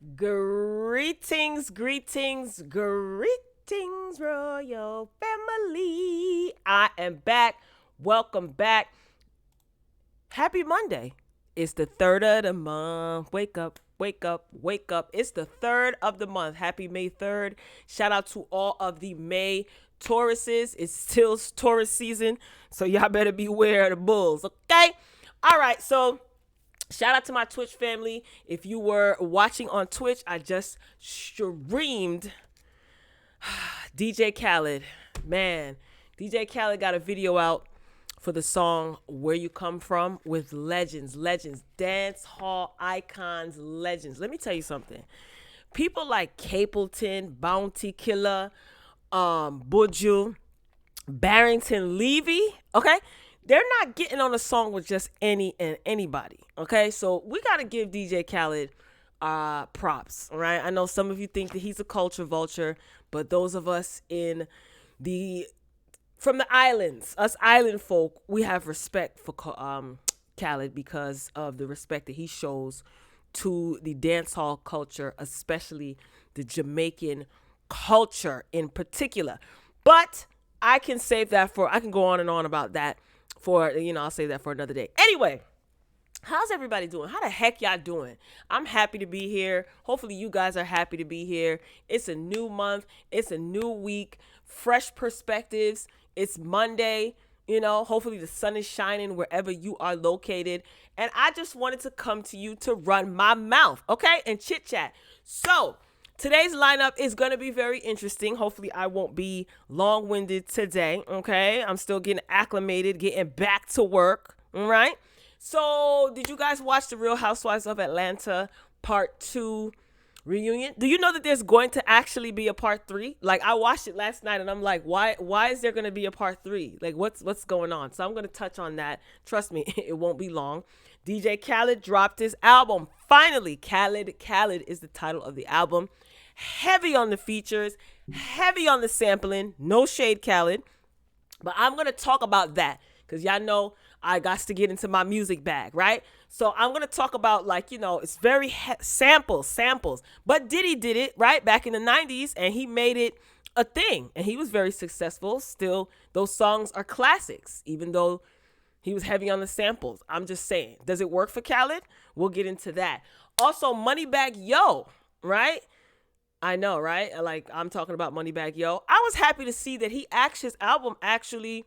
Greetings, greetings, greetings, royal family. I am back. Welcome back. Happy Monday. It's the third of the month. Wake up, wake up, wake up. It's the third of the month. Happy May 3rd. Shout out to all of the May Tauruses. It's still Taurus season, so y'all better beware of the bulls, okay? All right, so shout out to my Twitch family. If you were watching on Twitch, I just streamed DJ Khaled. Man, DJ Khaled got a video out for the song Where You Come From with legends, dance hall icons, legends. Let me tell you something. People like Capleton, Bounty Killer, Buju, Barrington Levy, okay? They're not getting on a song with just anybody, okay? So we got to give DJ Khaled props, all right? I know some of you think that he's a culture vulture, but those of us from the islands, us island folk, we have respect for Khaled because of the respect that he shows to the dancehall culture, especially the Jamaican culture in particular. But I can go on and on about that I'll save that for another day. Anyway, how's everybody doing? How the heck y'all doing? I'm happy to be here. Hopefully you guys are happy to be here. It's a new month. It's a new week. Fresh perspectives. It's Monday. Hopefully the sun is shining wherever you are located. And I just wanted to come to you to run my mouth, okay? And chit chat. So today's lineup is going to be very interesting. Hopefully I won't be long-winded today, okay? I'm still getting acclimated, getting back to work, all right? So did you guys watch The Real Housewives of Atlanta Part 2 reunion? Do you know that there's going to actually be a Part 3? Like, I watched it last night and I'm like, why is there going to be a Part 3? Like, what's going on? So I'm going to touch on that. Trust me, it won't be long. DJ Khaled dropped his album. Finally, Khaled is the title of the album. Heavy on the features, heavy on the sampling. No shade, Khaled. But I'm going to talk about that because y'all know I got to get into my music bag, right? So I'm going to talk about it's very samples. But Diddy did it, right, back in the 90s, and he made it a thing. And he was very successful. Still, those songs are classics, even though he was heavy on the samples. I'm just saying. Does it work for Khaled? We'll get into that. Also, Moneybagg Yo, right? I know, right? Like, I'm talking about Moneybagg Yo. I was happy to see that his album actually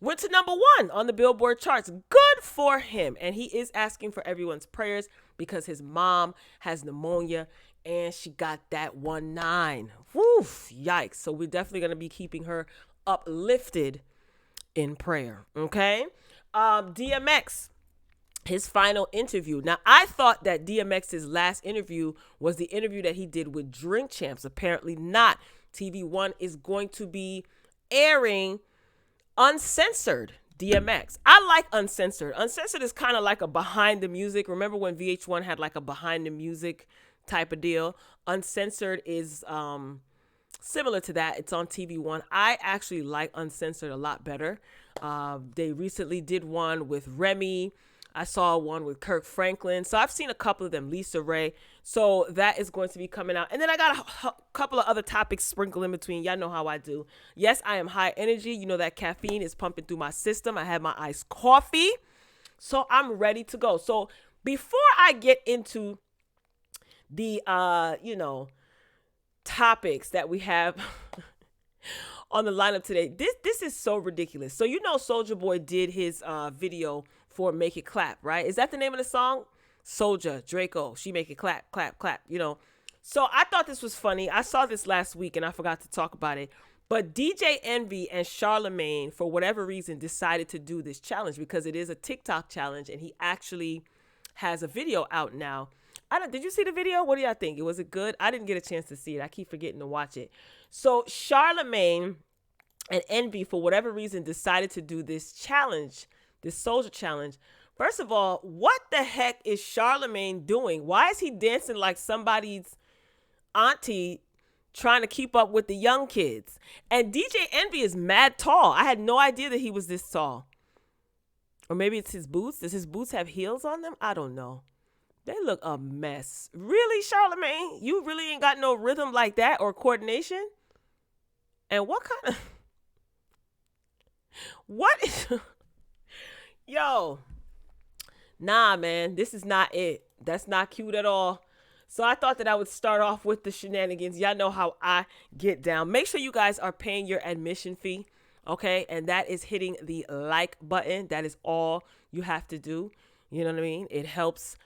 went to #1 on the Billboard charts. Good for him. And he is asking for everyone's prayers because his mom has pneumonia and she got that 1-9. Woof, yikes. So we're definitely going to be keeping her uplifted in prayer, okay? Dmx His Final Interview. Now, I thought that DMX's last interview was the interview that he did with Drink Champs. Apparently not. TV1 is going to be airing Uncensored DMX. I like Uncensored. Uncensored is kind of like a behind the music. Remember when VH1 had like a behind the music type of deal? Uncensored is similar to that. It's on TV1. I actually like Uncensored a lot better. They recently did one with Remy. I saw one with Kirk Franklin. So I've seen a couple of them, Lisa Ray. So that is going to be coming out. And then I got a couple of other topics sprinkled in between. Y'all know how I do. Yes, I am high energy. You know that caffeine is pumping through my system. I have my iced coffee. So I'm ready to go. So before I get into the, topics that we have on the lineup today, this is so ridiculous. So Soulja Boy did his video for Make It Clap, right? Is that the name of the song? Soulja, Draco, she make it clap, clap, clap, So I thought this was funny. I saw this last week and I forgot to talk about it. But DJ Envy and Charlemagne, for whatever reason, decided to do this challenge because it is a TikTok challenge and he actually has a video out now. Did you see the video? What do y'all think? Was it good? I didn't get a chance to see it. I keep forgetting to watch it. So Charlemagne and Envy, for whatever reason, decided to do this challenge, this Soulja challenge. First of all, what the heck is Charlemagne doing? Why is he dancing like somebody's auntie trying to keep up with the young kids? And DJ Envy is mad tall. I had no idea that he was this tall. Or maybe it's his boots. Does his boots have heels on them? I don't know. They look a mess. Really, Charlamagne? You really ain't got no rhythm like that or coordination? And what kind of what is yo? Nah, man, this is not it. That's not cute at all. So I thought that I would start off with the shenanigans. Y'all know how I get down. Make sure you guys are paying your admission fee, okay? And that is hitting the like button. That is all you have to do. You know what I mean? It helps,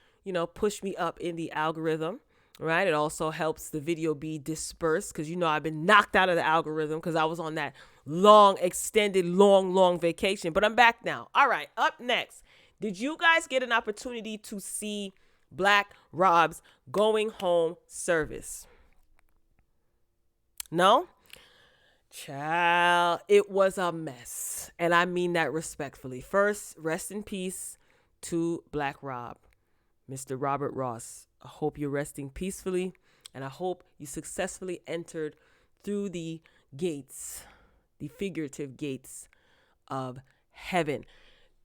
push me up in the algorithm, right? It also helps the video be dispersed because, I've been knocked out of the algorithm because I was on that long, extended, long vacation. But I'm back now. All right, up next. Did you guys get an opportunity to see Black Rob's going home service? No? Child, it was a mess. And I mean that respectfully. First, rest in peace to Black Rob, Mr. Robert Ross. I hope you're resting peacefully, and I hope you successfully entered through the gates, the figurative gates of heaven.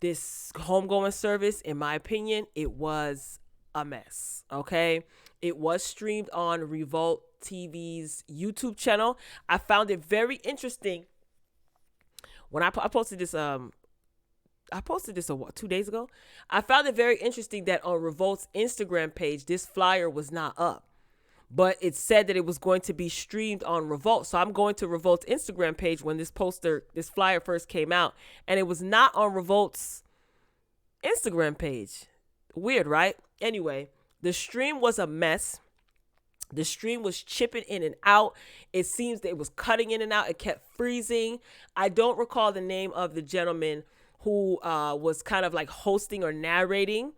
This homegoing service, in my opinion, it was a mess, okay? It was streamed on Revolt TV's YouTube channel. I found it very interesting when I posted this. I posted this 2 days ago. I found it very interesting that on Revolt's Instagram page, this flyer was not up, but it said that it was going to be streamed on Revolt. So I'm going to Revolt's Instagram page when this flyer first came out, and it was not on Revolt's Instagram page. Weird, right? Anyway, the stream was a mess. The stream was chipping in and out. It seems that it was cutting in and out. It kept freezing. I don't recall the name of the gentleman who was kind of like hosting or narrating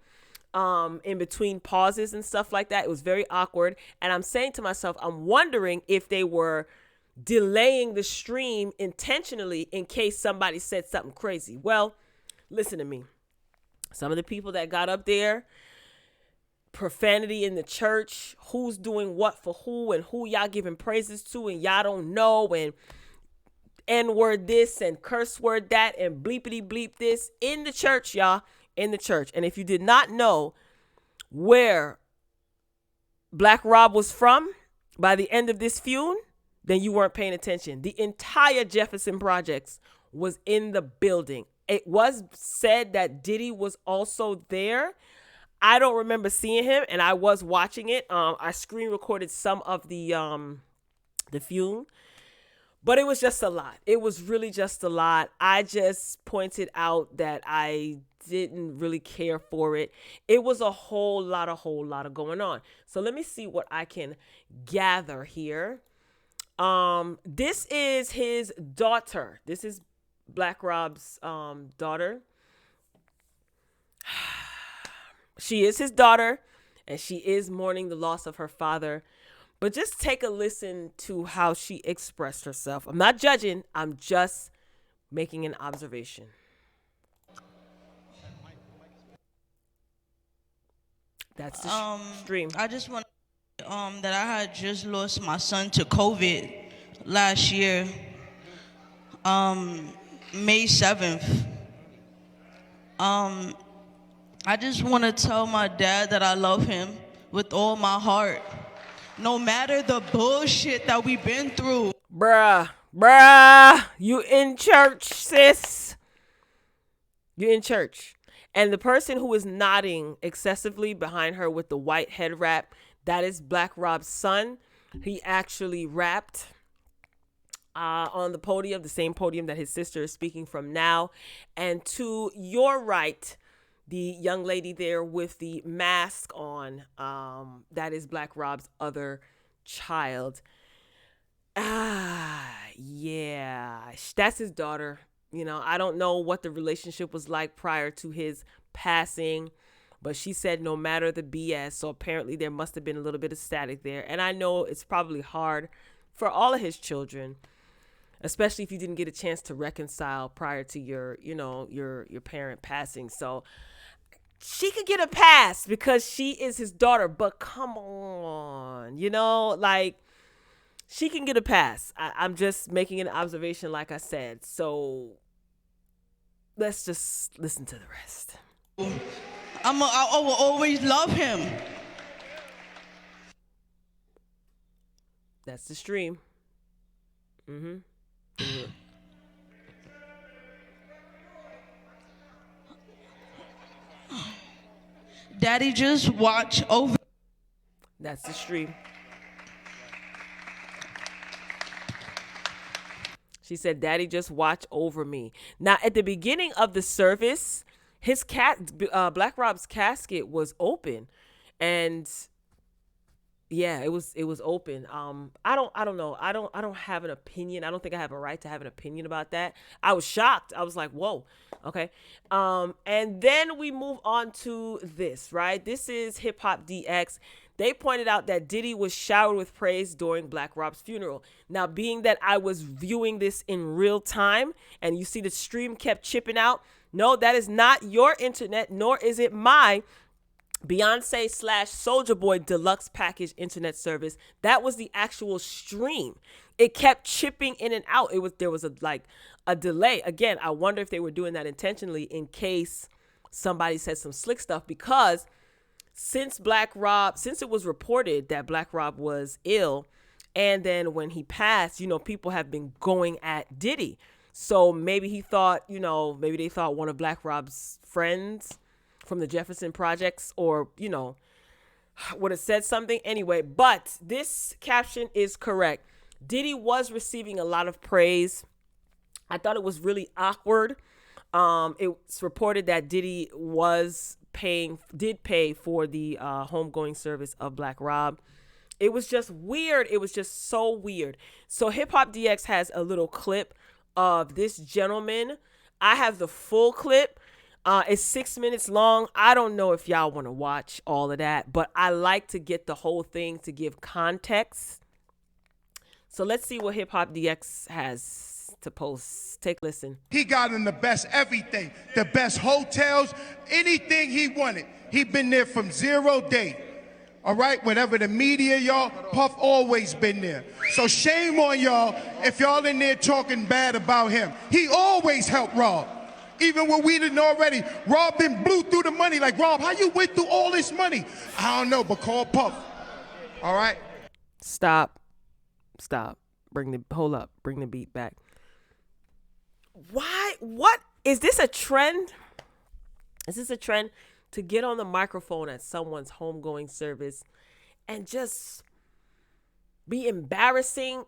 in between pauses and stuff like that. It was very awkward. And I'm saying to myself, I'm wondering if they were delaying the stream intentionally in case somebody said something crazy. Well, listen to me. Some of the people that got up there, profanity in the church, who's doing what for who and who y'all giving praises to and y'all don't know, and N-word this and curse word that and bleepity bleep this in the church, y'all, in the church. And if you did not know where Black Rob was from by the end of this feud, then you weren't paying attention. The entire Jefferson Projects was in the building. It was said that Diddy was also there. I don't remember seeing him, and I was watching it. I screen recorded some of the feud, but it was just a lot. It was really just a lot. I just pointed out that I didn't really care for it. It was a whole lot of going on. So let me see what I can gather here. This is his daughter. This is Black Rob's daughter. She is his daughter, and she is mourning the loss of her father. But just take a listen to how she expressed herself. I'm not judging. I'm just making an observation. That's the stream. I just want that I had just lost my son to COVID last year, May 7th. I just want to tell my dad that I love him with all my heart. No matter the bullshit that we've been through. Bruh, you in church, sis. You in church. And the person who is nodding excessively behind her with the white head wrap, that is Black Rob's son. He actually rapped on the podium, the same podium that his sister is speaking from now. And to your right, the young lady there with the mask on, that is Black Rob's other child. Yeah, that's his daughter. I don't know what the relationship was like prior to his passing, but she said no matter the BS. So apparently there must have been a little bit of static there. And I know it's probably hard for all of his children, especially if you didn't get a chance to reconcile prior to your parent passing. So she could get a pass because she is his daughter, but come on, she can get a pass. I'm just making an observation, like I said. So let's just listen to the rest. I will always love him. That's the stream. Mm-hmm. Daddy, just watch over. That's the stream. She said, Daddy, just watch over me. Now, at the beginning of the service, his Black Rob's casket was open. And yeah, it was open. I don't know. I don't have an opinion. I don't think I have a right to have an opinion about that. I was shocked. I was like, whoa. Okay. And then we move on to this, right? This is Hip Hop DX. They pointed out that Diddy was showered with praise during Black Rob's funeral. Now, being that I was viewing this in real time and you see the stream kept chipping out, no, that is not your internet, nor is it my Beyonce / Soulja Boy deluxe package internet service. That was the actual stream. It kept chipping in and out. There was a delay. Again, I wonder if they were doing that intentionally in case somebody said some slick stuff, because since it was reported that Black Rob was ill, and then when he passed, people have been going at Diddy. So maybe he thought, maybe they thought one of Black Rob's friends from the Jefferson Projects or, would have said something anyway. But this caption is correct. Diddy was receiving a lot of praise. I thought it was really awkward. It's reported that Diddy did pay for the homegoing service of Black Rob. It was just weird. It was just so weird. So Hip Hop DX has a little clip of this gentleman. I have the full clip. It's 6 minutes long. I don't know if y'all want to watch all of that, but I like to get the whole thing to give context. So let's see what Hip Hop DX has to post. Take a listen. He got him the best everything, the best hotels, anything he wanted. He been there from 0 day. All right, whenever the media, y'all, Puff always been there. So shame on y'all if y'all in there talking bad about him. He always helped Rob. Even when we didn't already, Rob been blew through the money. Like, Rob, how you went through all this money? I don't know, but call Puff. All right? Stop. Bring the beat back. Why? What? Is this a trend? Is this a trend to get on the microphone at someone's homegoing service and just be embarrassing?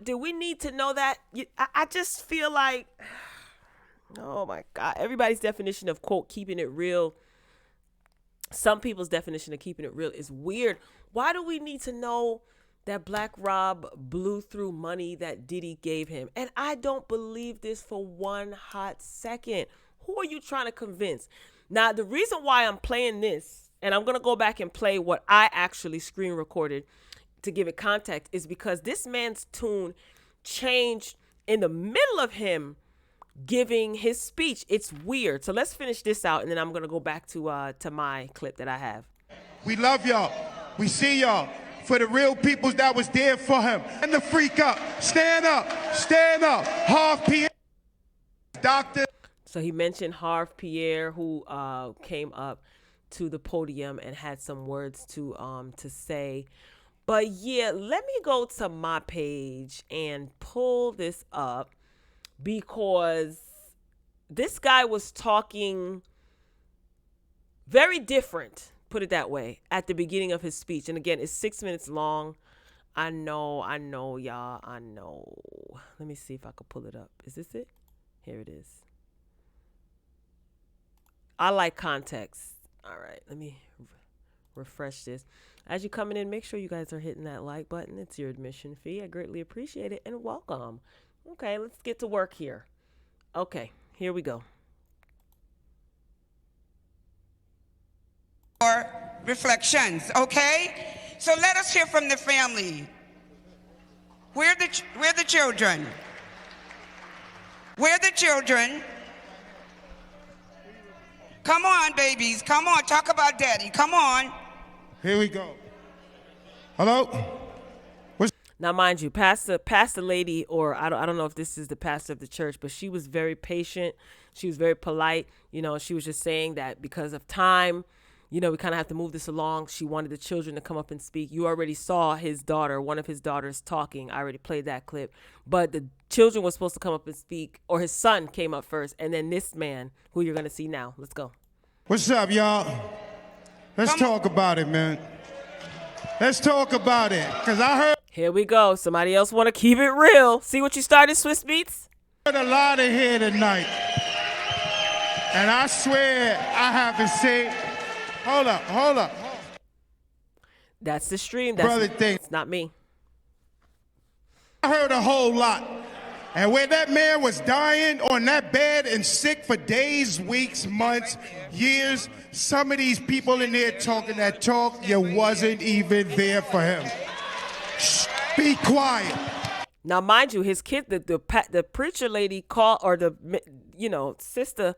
Do we need to know that? I just feel like, oh my God, everybody's definition of, quote, keeping it real, some people's definition of keeping it real is weird. Why do we need to know that Black Rob blew through money that Diddy gave him? And I don't believe this for one hot second. Who are you trying to convince? Now, the reason why I'm playing this, and I'm going to go back and play what I actually screen recorded to give it context, is because this man's tune changed in the middle of him giving his speech. It's weird. So let's finish this out, and then I'm going to go back to my clip that I have. We love y'all. We see y'all. For the real peoples that was there for him. And the freak up. Stand up. Stand up. Harv Pierre. Doctor. So he mentioned Harv Pierre, who came up to the podium and had some words to say. But yeah, let me go to my page and pull this up, because this guy was talking very different, put it that way, at the beginning of his speech. And again, it's 6 minutes long. I know, y'all. I know. Let me see if I could pull it up. Is this it? Here it is. I like context. All right, let me refresh this. As you're coming in, make sure you guys are hitting that like button. It's your admission fee. I greatly appreciate it, and welcome. Okay, let's get to work here. Okay, here we go. Reflections, okay? So let us hear from the family. Where the children? Where the children? Come on, babies. Come on, talk about daddy. Come on. Here we go. Hello? Now, mind you, pastor lady, or I don't know if this is the pastor of the church, but she was very patient. She was very polite. She was just saying that because of time, you know, we kind of have to move this along. She wanted the children to come up and speak. You already saw his daughter, one of his daughters talking. I already played that clip. But the children were supposed to come up and speak, or his son came up first, and then this man, who you're going to see now. Let's go. What's up, y'all? Let's talk about it, man. Let's talk about it, because I heard Here we go. Somebody else want to keep it real. See what you started, Swiss Beats? a lot in here tonight. And I swear I haven't seen. Hold up. That's the stream. Brother thing. It's not me. I heard a whole lot. And when that man was dying on that bed and sick for days, weeks, months, years, some of these people in there talking that talk, you wasn't even there for him. Shh, be quiet. Now, mind you, his kid, the preacher lady called, or the, you know, sister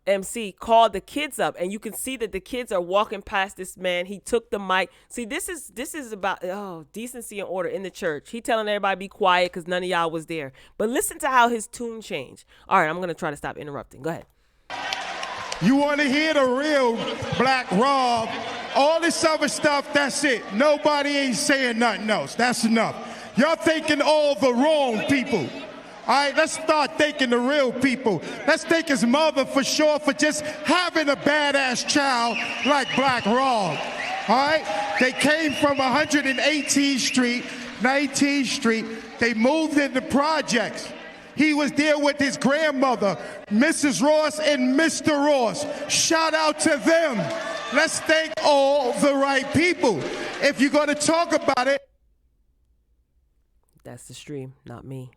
MC called the kids up, and you can see that the kids are walking past this man. He took the mic. See, this is about decency and order in the church. He telling everybody be quiet because none of y'all was there. But listen to how his tune changed. All right, I'm gonna try to stop interrupting. Go ahead. You want to hear the real Black Rob? All this other stuff, that's it. Nobody ain't saying nothing else. That's enough. Y'all thinking all the wrong people. All right, let's start thanking the real people. Let's thank his mother for sure for just having a badass child like Black Rob. All right, they came from 118th Street, 19th Street. They moved into projects. He was there with his grandmother, Mrs. Ross and Mr. Ross. Shout out to them. Let's thank all the right people. If you're going to talk about it, That's the stream, not me.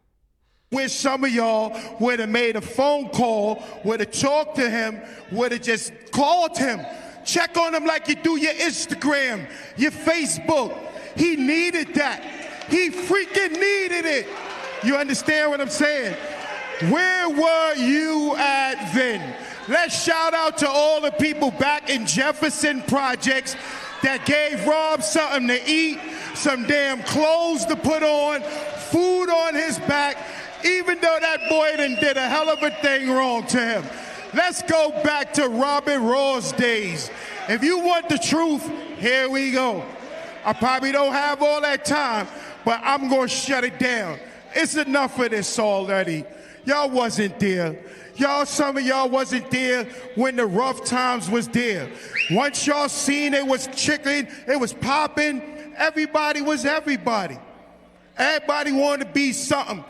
Wish some of y'all would have made a phone call, would have talked to him, would have just called him. Check on him like you do your Instagram, your Facebook. He needed that. He freaking needed it. You understand what I'm saying? Where were you at then? Let's shout out to all the people back in Jefferson Projects that gave Rob something to eat, some damn clothes to put on, food on his back, even though that boy did a hell of a thing wrong to him. Let's go back to Robert Raw's days. If you want the truth, here we go. I probably don't have all that time, but I'm going to shut it down. It's enough of this already. Y'all wasn't there. Some of y'all wasn't there when the rough times was there. Once y'all seen it was chicken, it was popping, everybody was everybody. Everybody wanted to be something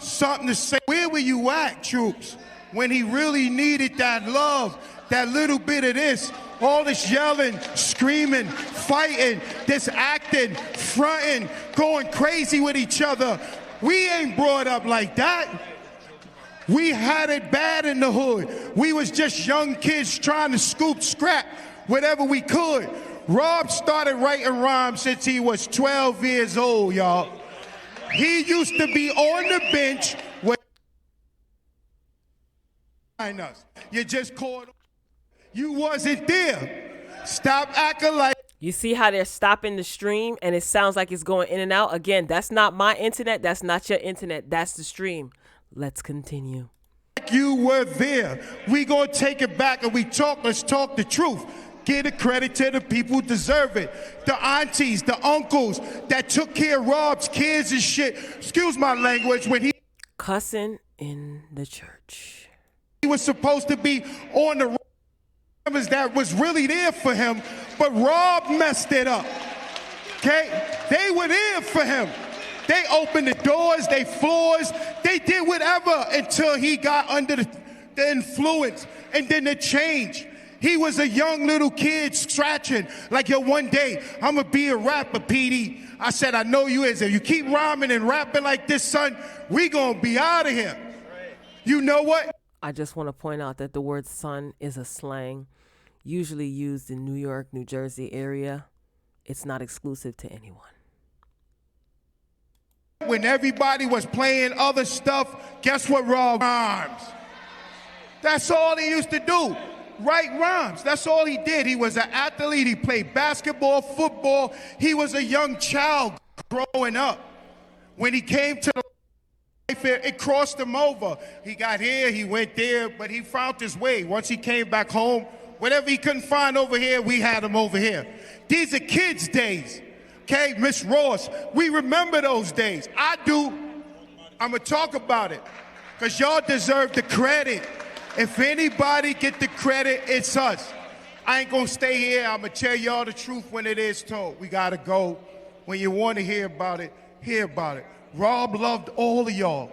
to say. Where were you at, troops, when he really needed that love, that little bit of this, all this yelling, screaming, fighting, this acting, fronting, going crazy with each other? We ain't brought up like that. We had it bad in the hood. We was just young kids trying to scoop scrap, whatever we could. Rob started writing rhymes since he was 12 years old, y'all. He used to be on the bench with us. You just caught. You wasn't there. Stop acting like. You see how they're stopping the stream and it sounds like it's going in and out? Again, that's not my internet. That's not your internet. That's the stream. Let's continue. You were there. We gonna take it back and let's talk the truth. Give the credit to the people who deserve it. The aunties, the uncles that took care of Rob's kids and shit. Excuse my language, when he cussing in the church. He was supposed to be on the members that was really there for him, but Rob messed it up. Okay? They were there for him. They opened the doors, they floors, they did whatever until he got under the influence and then the change. He was a young little kid scratching like, yo, one day I'm gonna be a rapper, Petey. I said, I know you is. If you keep rhyming and rapping like this, son, we gonna be out of here. You know what? I just want to point out that the word son is a slang usually used in New York, New Jersey area. It's not exclusive to anyone. When everybody was playing other stuff, guess what Rob rhymes? That's all he used to do. Write rhymes. That's all he did. He was an athlete. He played basketball, football. He was a young child growing up. When he came to the life, it crossed him over. He got here, he went there, but he found his way. Once he came back home, Whatever he couldn't find over here, we had him over here. These are kids' days. Okay, Miss Ross, we remember those days. I do. I'm going to talk about it because y'all deserve the credit. If anybody get the credit, it's us. I ain't going to stay here. I'm going to tell y'all the truth when it is told. We got to go. When you want to hear about it, hear about it. Rob loved all of y'all.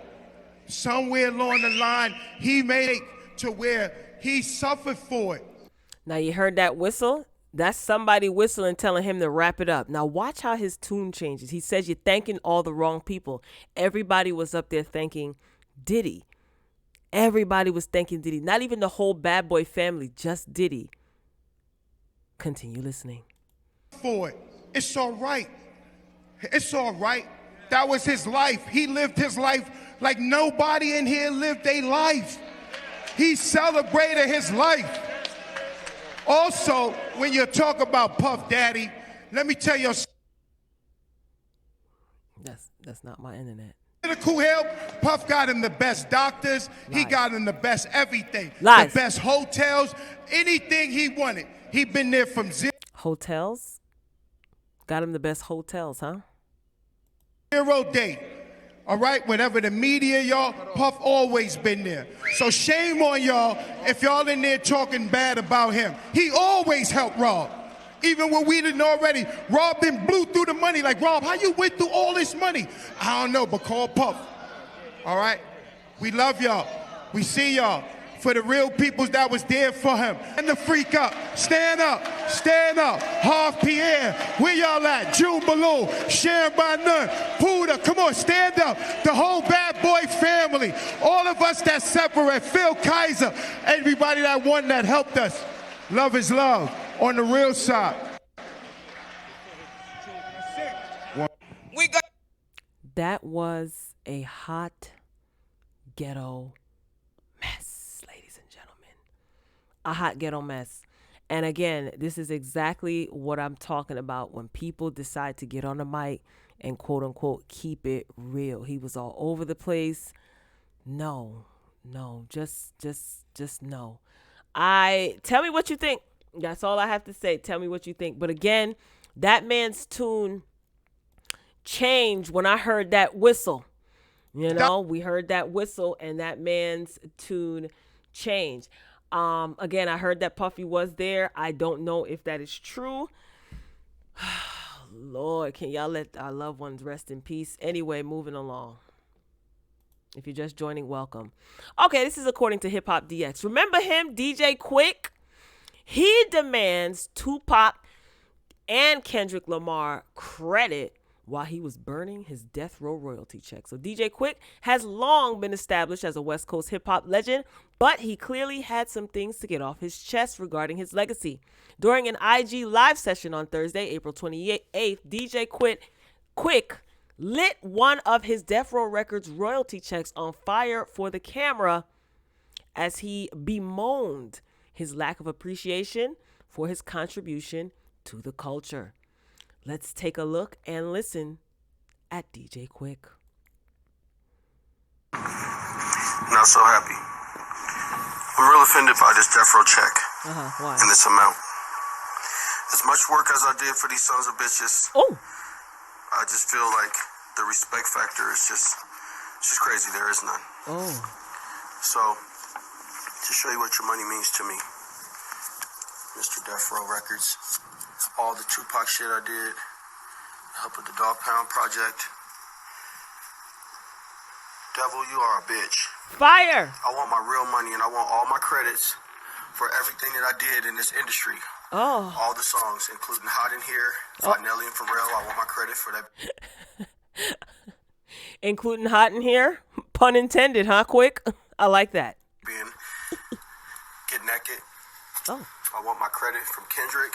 Somewhere along the line, he made it to where he suffered for it. Now you heard that whistle? That's somebody whistling telling him to wrap it up. Now watch how his tune changes. He says you're thanking all the wrong people. Everybody was up there thanking Diddy. Everybody was thanking Diddy. Not even the whole Bad Boy family, just Diddy. Continue listening. For it. It's all right. It's all right. That was his life. He lived his life like nobody in here lived their life. He celebrated his life. Also, when you talk about Puff Daddy, let me tell you. That's not my internet. Medical help. Puff got him the best doctors. Lies. He got him the best everything. Lies. The best hotels. Anything he wanted. He been there from zero. Hotels? Got him the best hotels, huh? 0 day. All right, whenever the media, y'all, Puff always been there. So shame on y'all if y'all in there talking bad about him. He always helped Rob. Even when we didn't already. Rob been blew through the money. Like, Rob, how you went through all this money? I don't know, but call Puff. All right? We love y'all. We see y'all. For the real peoples that was there for him. And the freak up. Stand up. Stand up. Half Pierre. Where y'all at? June Balloon. Sharon by None. Puda. Come on, stand up. The whole Bad Boy family. All of us that separate. Phil Kaiser. Everybody that won that helped us. Love is love. On the real side. We got. That was a hot ghetto mess, ladies and gentlemen. A hot ghetto mess. And again, this is exactly what I'm talking about when people decide to get on the mic and quote unquote keep it real. He was all over the place. No, just no. Tell me what you think. That's all I have to say. Tell me what you think. But again, that man's tune changed when I heard that whistle. You know, we heard that whistle and that man's tune changed. Again, I heard that Puffy was there. I don't know if that is true. Lord, can y'all let our loved ones rest in peace? Anyway, moving along. If you're just joining, welcome. Okay, this is according to Hip Hop DX. Remember him, DJ Quick? He demands Tupac and Kendrick Lamar credit while he was burning his death row royalty check. So DJ Quick has long been established as a West Coast hip-hop legend, but he clearly had some things to get off his chest regarding his legacy. During an IG live session on Thursday, April 28th, DJ Quick lit one of his Death Row Records royalty checks on fire for the camera as he bemoaned his lack of appreciation for his contribution to the culture. Let's take a look and listen at DJ Quick. Not so happy. I'm real offended by this death row check. Why? And this amount. As much work as I did for these sons of bitches, I just feel like the respect factor is just crazy. There is none. So, to show you what your money means to me, Mr. Death Row Records, all the Tupac shit I did, help with the Dog Pound Project. Devil, you are a bitch. Fire! I want my real money and I want all my credits for everything that I did in this industry. All the songs, including Hot in Here, Nelly and Pharrell. I want my credit for that. Including Hot in Here? Pun intended, huh, Quick? I like that. Get Naked. I want my credit from Kendrick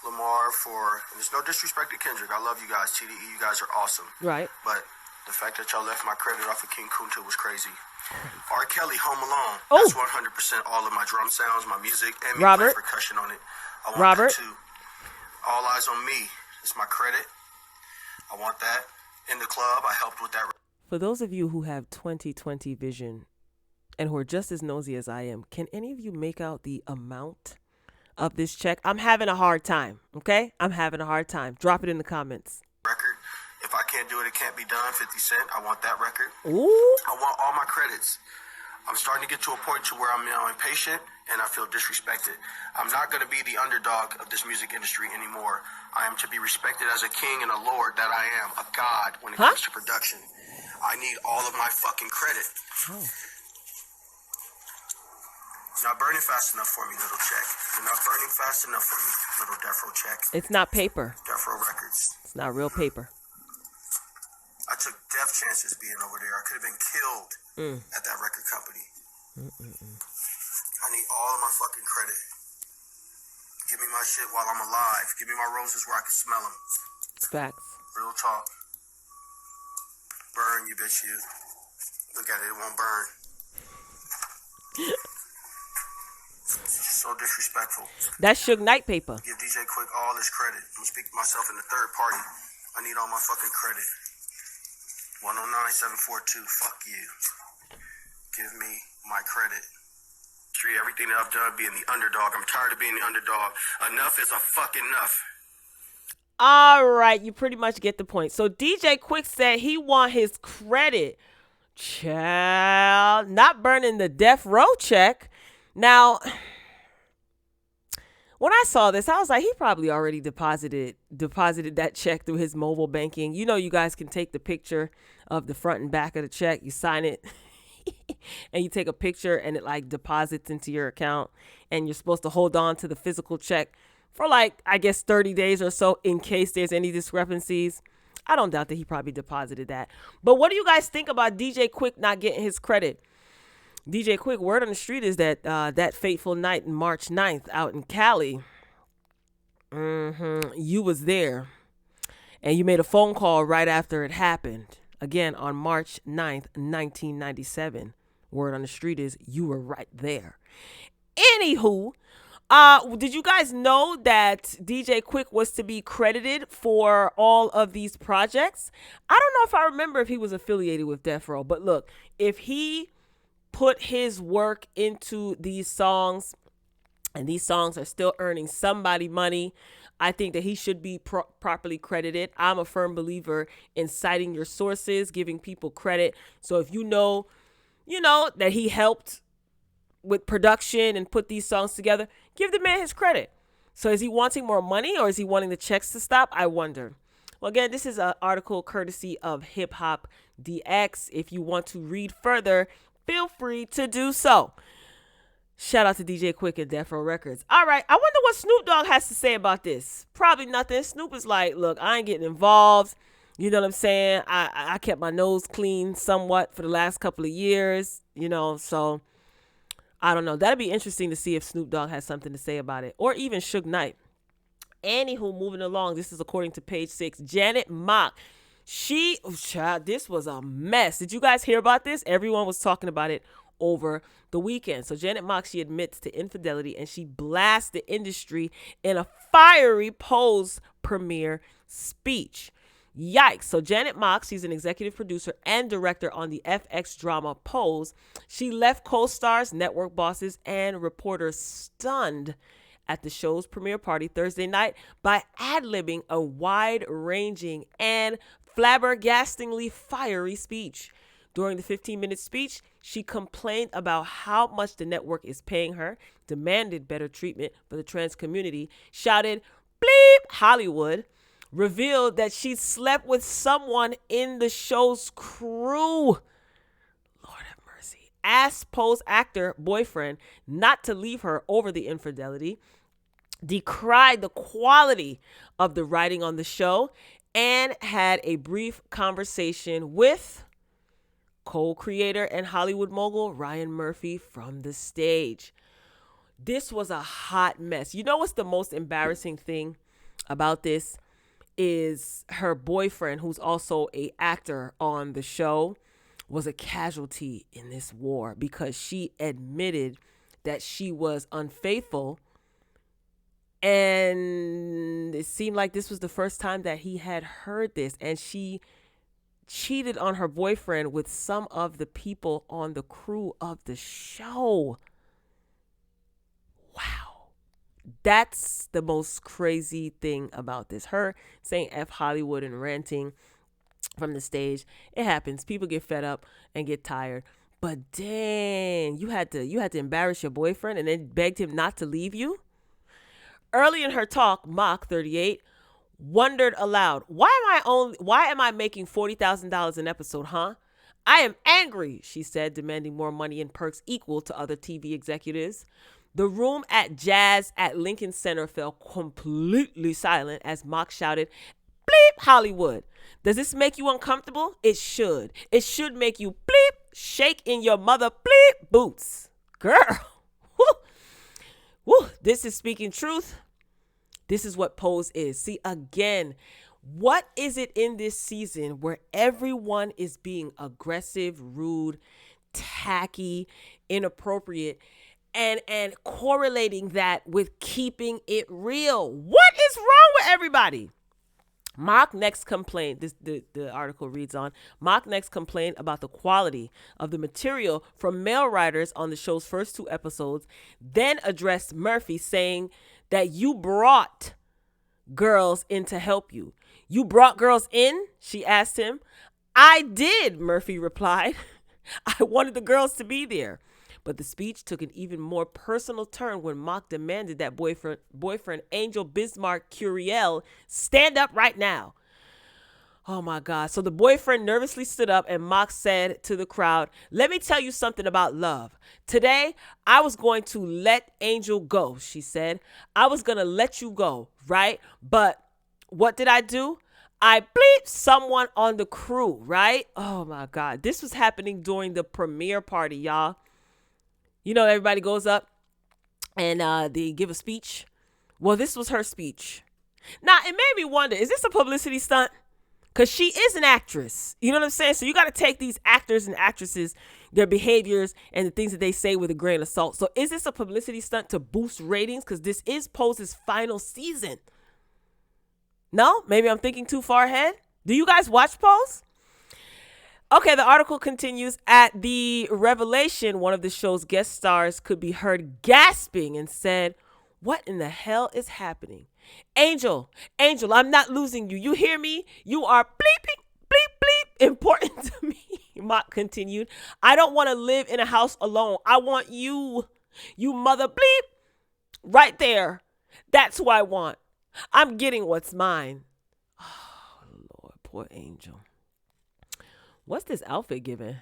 Lamar for, and there's no disrespect to Kendrick. I love you guys, TDE. You guys are awesome. Right. But the fact that y'all left my credit off of King Kunta was crazy. R. Kelly, Home Alone. That's 100% all of my drum sounds, my music, and me playing percussion on it. I want that too. All Eyes on Me. It's my credit. I want that. In the club, I helped with that. For those of you who have 20/20 vision and who are just as nosy as I am, can any of you make out the amount of this check. I'm having a hard time. Okay, I'm having a hard time. Drop it in the comments. Record. If I can't do it, it can't be done. 50 Cent. I want that record. Ooh. I want all my credits. I'm starting to get to a point to where I'm now impatient and I feel disrespected. I'm not going to be the underdog of this music industry anymore. I am to be respected as a king and a lord that I am, a god when it comes to production. I need all of my fucking credit. You're not burning fast enough for me, little check. You're not burning fast enough for me, little Death Row check. It's not paper. Death Row Records. It's not real paper. I took death chances being over there. I could have been killed at that record company. I need all of my fucking credit. Give me my shit while I'm alive. Give me my roses where I can smell them. Facts. Real talk. Burn, you bitch, you. Look at it, it won't burn. It's just so disrespectful. That's Suge Knight paper. Give DJ Quick all this credit. I'm gonna speak to myself in the third party. I need all my fucking credit. 109742, fuck you. Give me my credit. Everything that I've done being the underdog. I'm tired of being the underdog. Enough is a fucking enough. All right, you pretty much get the point. So DJ Quick said he want his credit. Child, not burning the Death Row check. Now, when I saw this, I was like, he probably already deposited that check through his mobile banking. You know, you guys can take the picture of the front and back of the check. You sign it and you take a picture and it like deposits into your account. And you're supposed to hold on to the physical check for like, I guess, 30 days or so in case there's any discrepancies. I don't doubt that he probably deposited that. But what do you guys think about DJ Quick not getting his credit? DJ Quick, word on the street is that that fateful night in March 9th out in Cali, you was there and you made a phone call right after it happened. Again, on March 9th, 1997. Word on the street is you were right there. Anywho, did you guys know that DJ Quick was to be credited for all of these projects? I don't know if I remember if he was affiliated with Death Row, but look, if he put his work into these songs and these songs are still earning somebody money, I think that he should be properly credited. I'm a firm believer in citing your sources, giving people credit. So if you know that he helped with production and put these songs together, give the man his credit. So is he wanting more money or is he wanting the checks to stop? I wonder. Well, again, this is an article courtesy of Hip Hop DX. If you want to read further, feel free to do so. Shout out to DJ Quick and Death Row Records. All right, I wonder what Snoop Dogg has to say about this. Probably nothing. Snoop is like, look, I ain't getting involved. You know what I'm saying? I kept my nose clean somewhat for the last couple of years, so I don't know. That'd be interesting to see if Snoop Dogg has something to say about it, or even Suge Knight. Anywho, moving along, this is according to Page 6. Janet Mock. This was a mess. Did you guys hear about this? Everyone was talking about it over the weekend. So Janet Mock, she admits to infidelity and she blasts the industry in a fiery Pose premiere speech. Yikes. So Janet Mock, she's an executive producer and director on the FX drama Pose. She left co-stars, network bosses, and reporters stunned at the show's premiere party Thursday night by ad-libbing a wide-ranging and flabbergastingly fiery speech. During the 15-minute speech, she complained about how much the network is paying her, demanded better treatment for the trans community, shouted, "Bleep Hollywood," revealed that she slept with someone in the show's crew. Lord have mercy. Asked Pose actor boyfriend not to leave her over the infidelity, decried the quality of the writing on the show, and had a brief conversation with co-creator and Hollywood mogul Ryan Murphy from the stage. This was a hot mess. You know what's the most embarrassing thing about this is her boyfriend, who's also an actor on the show, was a casualty in this war because she admitted that she was unfaithful. And it seemed like this was the first time that he had heard this. And she cheated on her boyfriend with some of the people on the crew of the show. Wow. That's the most crazy thing about this. Her saying F Hollywood and ranting from the stage. It happens. People get fed up and get tired. But dang, you had to embarrass your boyfriend and then begged him not to leave you? Early in her talk, Mach, 38, wondered aloud, why am I making $40,000 an episode, huh? I am angry, she said, demanding more money and perks equal to other TV executives. The room at Jazz at Lincoln Center fell completely silent as Mach shouted, bleep Hollywood. Does this make you uncomfortable? It should. It should make you bleep, shake in your mother bleep boots. Girl. Woo. Woo. This is speaking truth. This is what Pose is. See, again, what is it in this season where everyone is being aggressive, rude, tacky, inappropriate, and correlating that with keeping it real? What is wrong with everybody? Mach next complained, the article reads on, Mach next complained about the quality of the material from male writers on the show's first 2 episodes, then addressed Murphy saying that you brought girls in to help you. You brought girls in? She asked him. I did, Murphy replied. I wanted the girls to be there. But the speech took an even more personal turn when Mach demanded that boyfriend Angel Bismarck Curiel stand up right now. Oh my God. So the boyfriend nervously stood up and Mach said to the crowd, let me tell you something about love. Today, I was going to let Angel go, she said. I was going to let you go, right? But what did I do? I bleeped someone on the crew, right? Oh my God. This was happening during the premiere party, y'all. You know, everybody goes up and they give a speech. Well, this was her speech. Now, it made me wonder, is this a publicity stunt? Because she is an actress. You know what I'm saying? So you got to take these actors and actresses, their behaviors and the things that they say with a grain of salt. So is this a publicity stunt to boost ratings? Because this is Pose's final season. No? Maybe I'm thinking too far ahead. Do you guys watch Pose? Okay, the article continues. At the revelation, one of the show's guest stars could be heard gasping and said, what in the hell is happening? Angel, I'm not losing you. You hear me? You are bleeping, bleep, bleep, important to me. Mach continued. I don't want to live in a house alone. I want you mother bleep, right there. That's who I want. I'm getting what's mine. Oh, Lord, poor Angel. What's this outfit giving?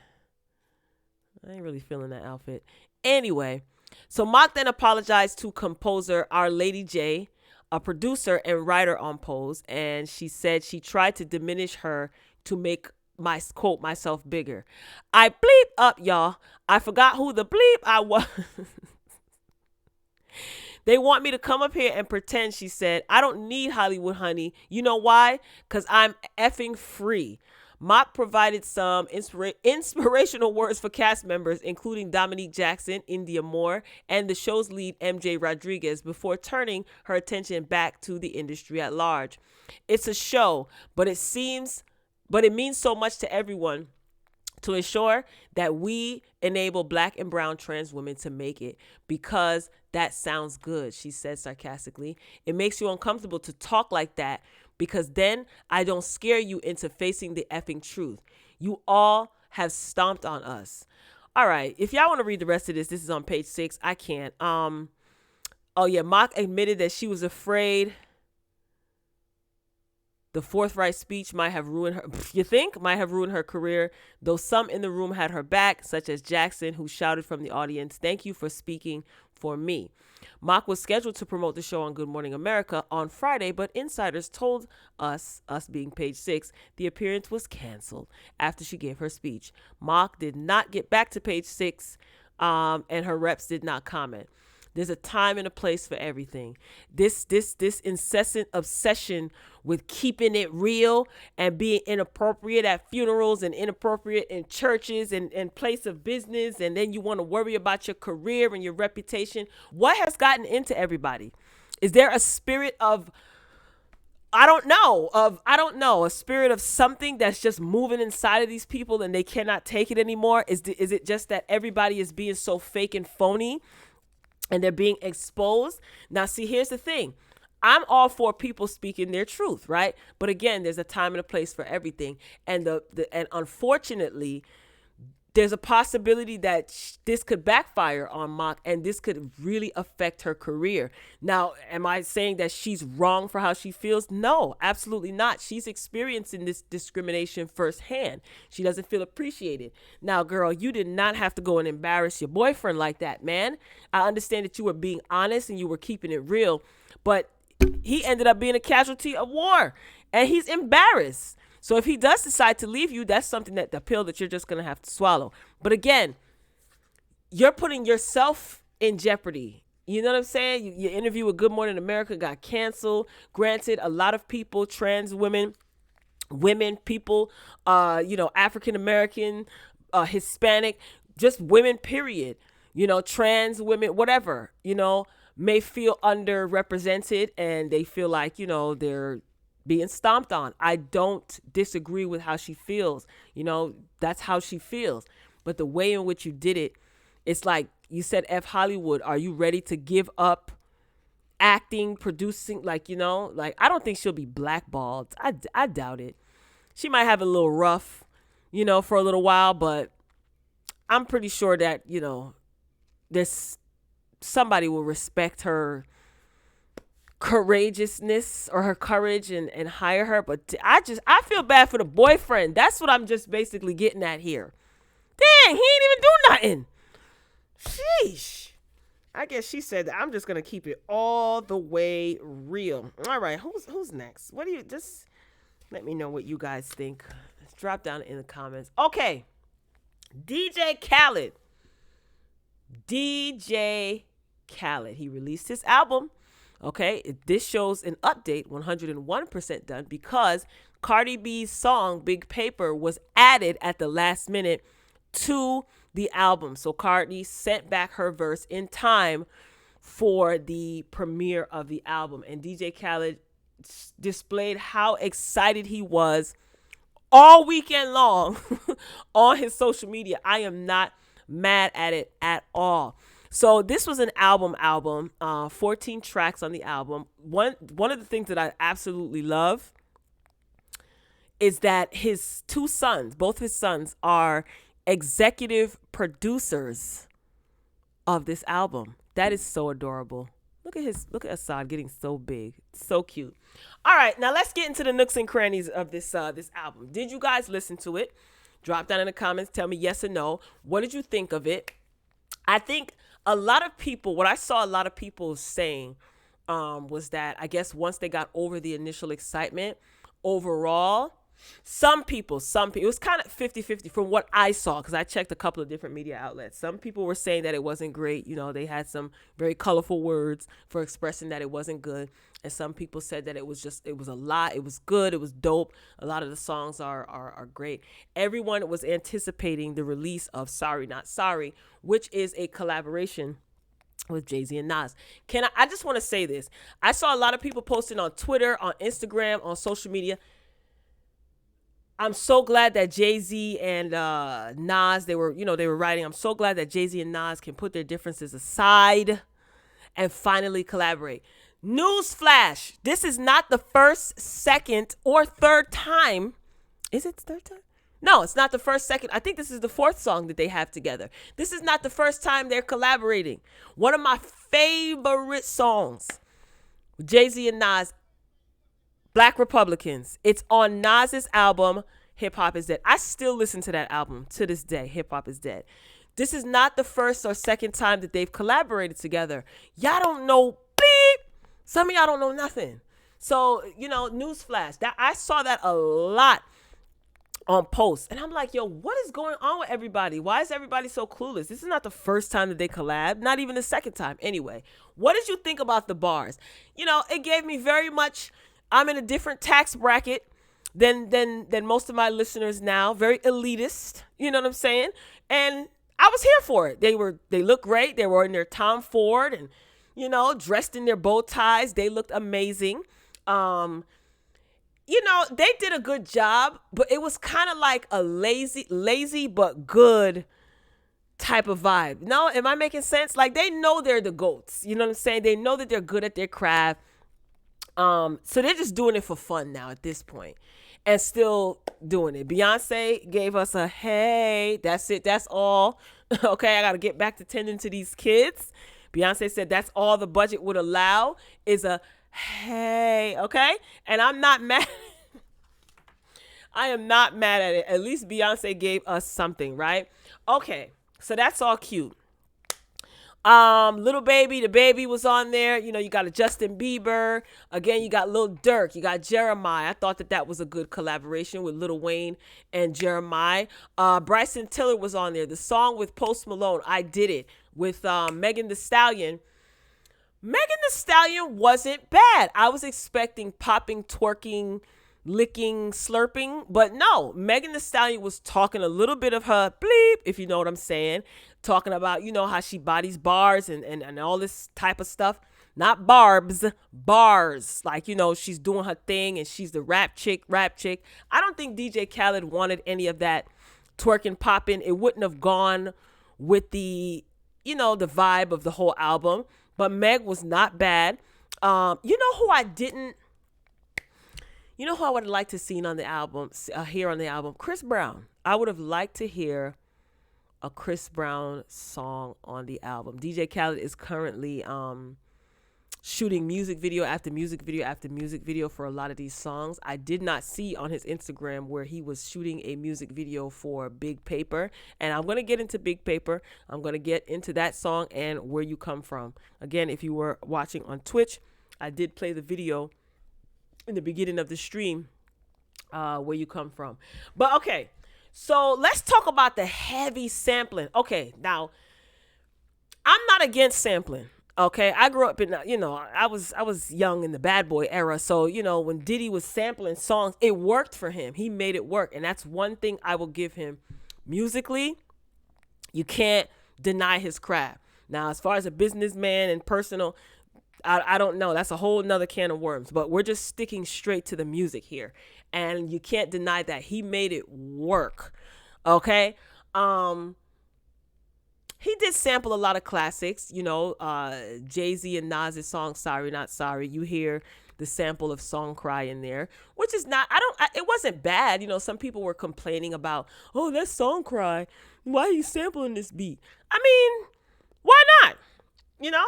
I ain't really feeling that outfit. Anyway, so Mach then apologized to composer Our Lady J, a producer and writer on Pose, and she said she tried to diminish her to make myself bigger. I bleep up, y'all. I forgot who the bleep I was. They want me to come up here and pretend, she said. I don't need Hollywood, honey. You know why? Because I'm effing free. Mach provided some inspirational words for cast members, including Dominique Jackson, India Moore, and the show's lead, MJ Rodriguez, before turning her attention back to the industry at large. It's a show, but it means so much to everyone to ensure that we enable Black and brown trans women to make it, because that sounds good, she said sarcastically. It makes you uncomfortable to talk like that, because then I don't scare you into facing the effing truth. You all have stomped on us. All right, if y'all want to read the rest of this is on page 6. I can't. Oh yeah, Mach admitted that she was afraid the forthright speech might have ruined her. You think? Might have ruined her career, though some in the room had her back, such as Jackson, who shouted from the audience, "Thank you for speaking for me." Mach was scheduled to promote the show on Good Morning America on Friday, but insiders told us being page 6, the appearance was canceled after she gave her speech. Mach did not get back to page 6, and her reps did not comment. There's a time and a place for everything. This incessant obsession with keeping it real and being inappropriate at funerals and inappropriate in churches and place of business, and then you want to worry about your career and your reputation. What has gotten into everybody? Is there a spirit of a spirit of something that's just moving inside of these people and they cannot take it anymore? Is it just that everybody is being so fake and phony? and they're being exposed. Now, see, here's the thing. I'm all for people speaking their truth, right? But again, there's a time and a place for everything. And and unfortunately, there's a possibility that this could backfire on Mock, and this could really affect her career. Now, am I saying that she's wrong for how she feels? No, absolutely not. She's experiencing this discrimination firsthand. She doesn't feel appreciated. Now, girl, you did not have to go and embarrass your boyfriend like that, man. I understand that you were being honest and you were keeping it real, but he ended up being a casualty of war, and he's embarrassed. So if he does decide to leave you, that's something that the pill that you're just going to have to swallow. But again, you're putting yourself in jeopardy. You know what I'm saying? Your interview with Good Morning America got canceled. Granted, a lot of people, trans women, people, African American, Hispanic, just women, period. Trans women, whatever, may feel underrepresented, and they feel like, they're being stomped on. I don't disagree with how she feels. That's how she feels. But the way in which you did it, it's like you said, F Hollywood, are you ready to give up acting, producing? I don't think she'll be blackballed. I doubt it. She might have a little rough, for a little while, but I'm pretty sure that, there's somebody will respect her courageousness or her courage and hire her. But I feel bad for the boyfriend. That's what I'm just basically getting at here. Dang, he ain't even do nothing. Sheesh. I guess she said that I'm just gonna keep it all the way real. All right, who's next? What do you just let me know what you guys think? Let's drop down in the comments. Okay, DJ Khaled. He released his album. Okay, this shows an update, 101% done, because Cardi B's song Big Paper was added at the last minute to the album. So Cardi sent back her verse in time for the premiere of the album. And DJ Khaled displayed how excited he was all weekend long on his social media. I am not mad at it at all. So this was an album, 14 tracks on the album. One of the things that I absolutely love is that his both his sons are executive producers of this album. That is so adorable. Look at Assad getting so big. So cute. All right, now let's get into the nooks and crannies of this album. Did you guys listen to it? Drop down in the comments. Tell me yes or no. What did you think of it? I think what I saw a lot of people saying was that I guess once they got over the initial excitement, overall, some people, it was kind of 50-50 from what I saw, because I checked a couple of different media outlets. Some people were saying that it wasn't great. They had some very colorful words for expressing that it wasn't good. And some people said that it was a lot. It was good. It was dope. A lot of the songs are great. Everyone was anticipating the release of Sorry Not Sorry, which is a collaboration with Jay-Z and Nas. I just want to say this. I saw a lot of people posting on Twitter, on Instagram, on social media. I'm so glad that Jay-Z and Nas, they were writing, I'm so glad that Jay-Z and Nas can put their differences aside and finally collaborate. Newsflash, this is not the first, second, or third time. Is it the third time? No, it's not the first, second. I think this is the fourth song that they have together. This is not the first time they're collaborating. One of my favorite songs, Jay-Z and Nas, Black Republicans. It's on Nas's album, Hip Hop Is Dead. I still listen to that album to this day, Hip Hop Is Dead. This is not the first or second time that they've collaborated together. Y'all don't know, beep. Some of y'all don't know nothing. So, newsflash. That I saw that a lot on posts. And I'm like, yo, what is going on with everybody? Why is everybody so clueless? This is not the first time that they collab, not even the second time. Anyway, what did you think about the bars? It gave me very much, I'm in a different tax bracket than most of my listeners now. Very elitist, you know what I'm saying? And I was here for it. They looked great. They were in their Tom Ford and, dressed in their bow ties. They looked amazing. They did a good job, but it was kind of like a lazy but good type of vibe. No, am I making sense? Like, they know they're the GOATs. You know what I'm saying? They know that they're good at their craft. So they're just doing it for fun now at this point, and still doing it. Beyonce gave us a hey, that's it, that's all. Okay, I gotta get back to tending to these kids. Beyonce said that's all the budget would allow is a hey, okay? And I'm not mad. I am not mad at it. At least Beyonce gave us something, right? Okay, so that's all cute. Little Baby, the baby was on there. You know, you got a Justin Bieber. Again, you got Lil Durk. You got Jeremiah. I thought that was a good collaboration with Lil Wayne and Jeremiah. Bryson Tiller was on there. The song with Post Malone, I Did It, with Megan Thee Stallion. Megan Thee Stallion wasn't bad. I was expecting popping, twerking, licking, slurping, but no. Megan Thee Stallion was talking a little bit of her bleep, if you know what I'm saying. Talking about, you know, how she bodies bars and all this type of stuff. Not barbs, bars. Like, you know, she's doing her thing and she's the rap chick. I don't think DJ Khaled wanted any of that twerking, popping. It wouldn't have gone with the, you know, the vibe of the whole album. But Meg was not bad. You know who I would have liked to see on the album, hear on the album? Chris Brown. I would have liked to hear a Chris Brown song on the album. DJ Khaled is currently shooting music video after music video after music video for a lot of these songs. I did not see on his Instagram where he was shooting a music video for Big Paper. And I'm going to get into Big Paper. I'm going to get into that song and Where You Come From. Again, if you were watching on Twitch, I did play the video in the beginning of the stream, Where You Come From. But okay, so let's talk about the heavy sampling. Okay, now, I'm not against sampling. Okay, I grew up in, you know, I was young in the bad boy era. So, you know, when Diddy was sampling songs, it worked for him. He made it work. And that's one thing I will give him. Musically, you can't deny his craft. Now, as far as a businessman and personal, I don't know. That's a whole nother can of worms. But we're just sticking straight to the music here. And you can't deny that. He made it work. Okay? He did sample a lot of classics, you know, Jay-Z and Nas's song Sorry Not Sorry. You hear the sample of Song Cry in there, which is not, it wasn't bad. You know, some people were complaining about, oh, that's Song Cry. Why are you sampling this beat? I mean, why not? You know?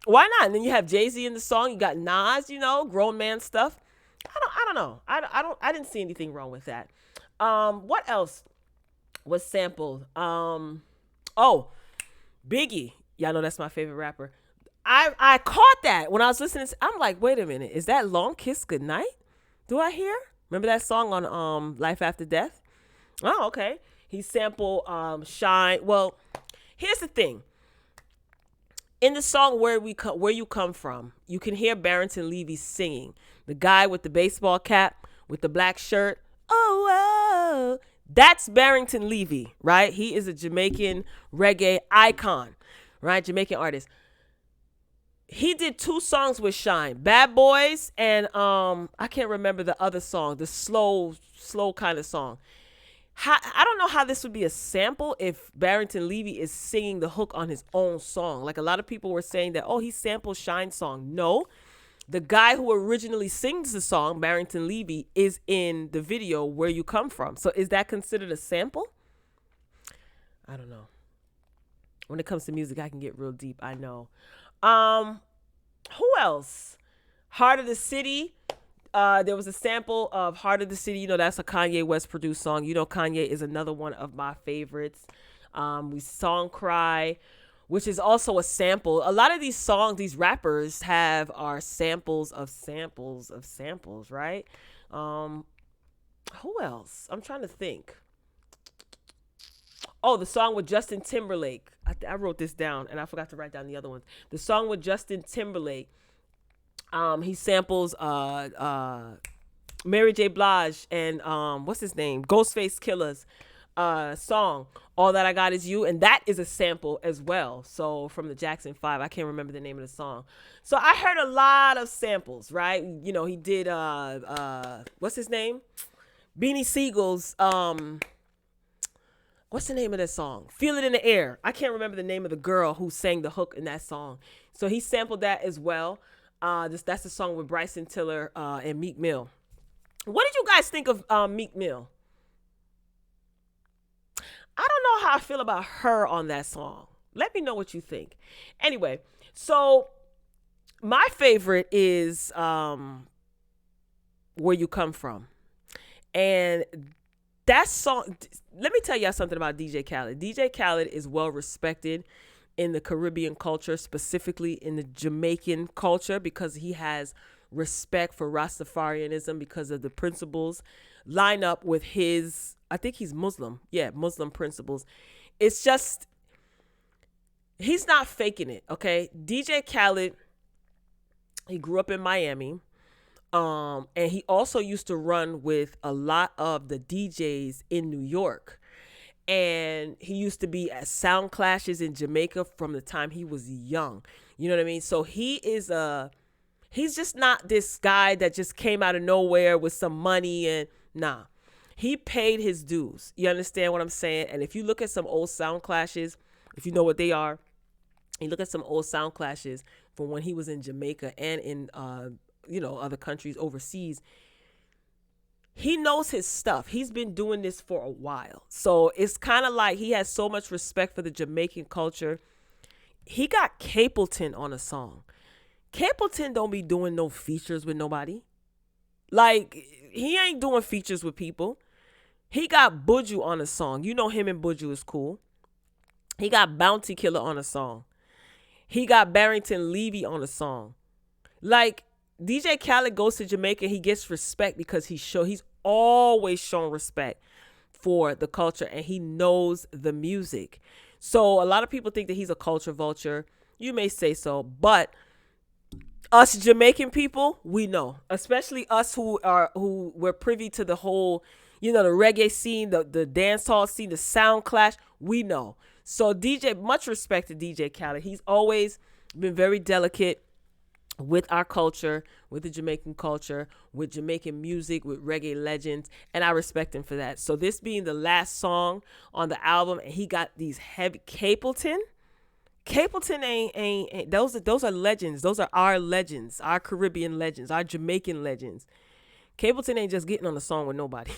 Why not? And then you have Jay-Z in the song. You got Nas, you know, grown man stuff. I don't know. I didn't see anything wrong with that. What else was sampled? Oh, Biggie. Y'all know that's my favorite rapper. I caught that when I was listening. I'm like, wait a minute. Is that Long Kiss Goodnight? Do I hear? Remember that song on Life After Death? Oh, okay. He sampled Shine. Well, here's the thing. In the song Where You Come From, you can hear Barrington Levy singing. The guy with the baseball cap, with the black shirt. Oh, that's Barrington Levy, right? He is a Jamaican reggae icon, right? Jamaican artist. He did 2 songs with Shine, Bad Boys and I can't remember the other song, the slow kind of song. I don't know how this would be a sample if Barrington Levy is singing the hook on his own song. Like a lot of people were saying that, oh, he sampled Shine's song. No, the guy who originally sings the song, Barrington Levy, is in the video Where You Come From. So is that considered a sample? I don't know. When it comes to music, I can get real deep. I know. Who else? Heart of the City. There was a sample of Heart of the City. You know, that's a Kanye West produced song. You know, Kanye is another one of my favorites. We Song Cry, which is also a sample. A lot of these songs, these rappers are samples of samples of samples, right? Who else? I'm trying to think. Oh, the song with Justin Timberlake. I wrote this down and I forgot to write down the other ones. The song with Justin Timberlake. He samples Mary J. Blige and what's his name? Ghostface Killer's song, All That I Got Is You, and that is a sample as well. So from the Jackson 5, I can't remember the name of the song. So I heard a lot of samples, right? You know, he did what's his name? Beanie Siegel's What's the name of that song? Feel It in the Air. I can't remember the name of the girl who sang the hook in that song. So he sampled that as well. That's the song with Bryson Tiller and Meek Mill. What did you guys think of Meek Mill? I don't know how I feel about her on that song. Let me know what you think. Anyway, so my favorite is Where You Come From. And that song, let me tell y'all something about DJ Khaled. DJ Khaled is well respected in the Caribbean culture, specifically in the Jamaican culture, because he has respect for Rastafarianism because of the principles line up with his, I think he's Muslim. Yeah, Muslim principles. It's just, he's not faking it, okay? DJ Khaled, he grew up in Miami. And he also used to run with a lot of the DJs in New York. And he used to be at sound clashes in Jamaica from the time he was young. You know what I mean? So he's just not this guy that just came out of nowhere with some money and nah. He paid his dues. You understand what I'm saying? And if you look at some old sound clashes, if you know what they are, you look at some old sound clashes from when he was in Jamaica and in other countries overseas, he knows his stuff. He's been doing this for a while. So it's kind of like he has so much respect for the Jamaican culture. He got Capleton on a song. Capleton don't be doing no features with nobody. Like, he ain't doing features with people. He got Buju on a song. You know him and Buju is cool. He got Bounty Killer on a song. He got Barrington Levy on a song. Like, DJ Khaled goes to Jamaica, he gets respect because he's always shown respect for the culture and he knows the music. So a lot of people think that he's a culture vulture. You may say so, but us Jamaican people, we know, especially us who we're privy to the whole, the reggae scene, the dance hall scene, the sound clash, we know. So much respect to DJ Khaled. He's always been very delicate with our culture, with the Jamaican culture, with Jamaican music, with reggae legends, and I respect him for that. So this being the last song on the album, and he got these heavy Capleton ain't those are legends. Those are our legends, our Caribbean legends, our Jamaican legends. Capleton ain't just getting on the song with nobody.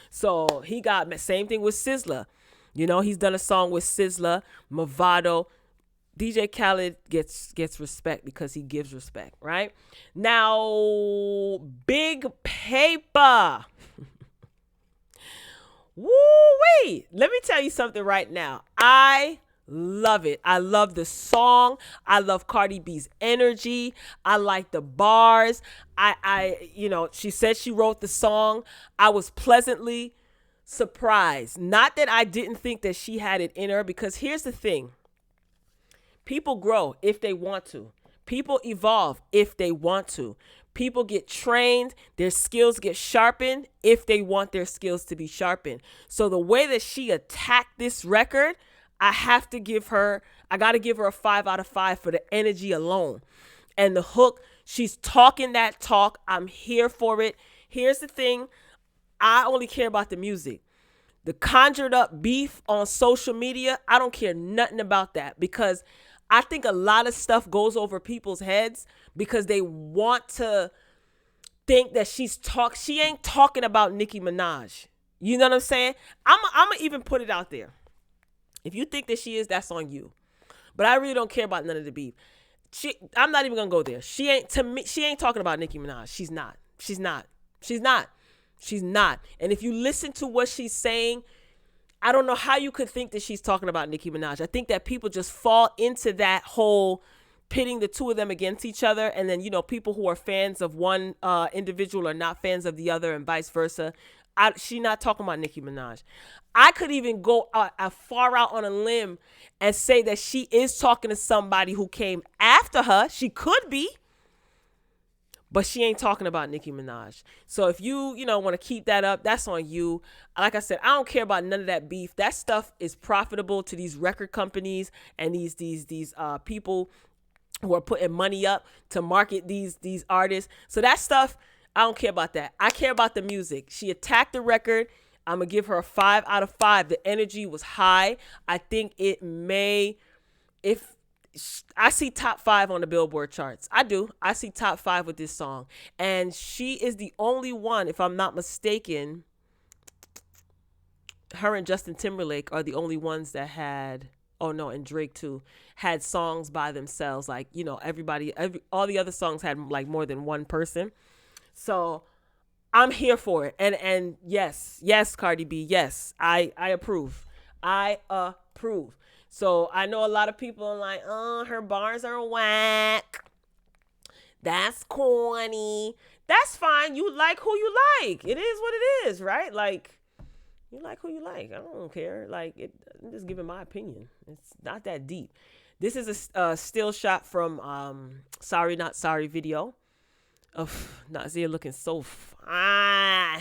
So he got same thing with Sizzla. He's done a song with Sizzla, Movado. DJ Khaled gets respect because he gives respect, right? Now, Big Paper. Woo-wee. Let me tell you something right now. I love it. I love the song. I love Cardi B's energy. I like the bars. She said she wrote the song. I was pleasantly surprised. Not that I didn't think that she had it in her, because here's the thing. People grow if they want to. People evolve if they want to. People get trained. Their skills get sharpened if they want their skills to be sharpened. So the way that she attacked this record, I got to give her a 5 out of 5 for the energy alone. And the hook, she's talking that talk. I'm here for it. Here's the thing. I only care about the music. The conjured up beef on social media, I don't care nothing about that, because I think a lot of stuff goes over people's heads because they want to think that she ain't talking about Nicki Minaj. You know what I'm saying? I'm going to even put it out there. If you think that she is, that's on you. But I really don't care about none of the beef. I'm not even going to go there. She ain't talking about Nicki Minaj. She's not. And if you listen to what she's saying, I don't know how you could think that she's talking about Nicki Minaj. I think that people just fall into that whole pitting the two of them against each other. And then, people who are fans of one individual are not fans of the other and vice versa. She's not talking about Nicki Minaj. I could even go far out on a limb and say that she is talking to somebody who came after her. She could be. But she ain't talking about Nicki Minaj. So if you want to keep that up, that's on you. Like I said, I don't care about none of that beef. That stuff is profitable to these record companies and these people who are putting money up to market these artists. So that stuff, I don't care about that. I care about the music. She attacked the record. I'm going to give her a 5 out of 5. The energy was high. I think it may, if I see top 5 on the Billboard charts. I do. I see top 5 with this song. And she is the only one, if I'm not mistaken, her and Justin Timberlake are the only ones that had, oh no, and Drake too, had songs by themselves. Like, you know, all the other songs had like more than one person. So I'm here for it. And yes, Cardi B, yes, I approve. I approve. So I know a lot of people are like, oh, her bars are whack. That's corny. That's fine. You like who you like. It is what it is, right? Like, you like who you like. I don't care. Like, I'm just giving my opinion. It's not that deep. This is a still shot from Sorry Not Sorry video of Nasir looking so fine.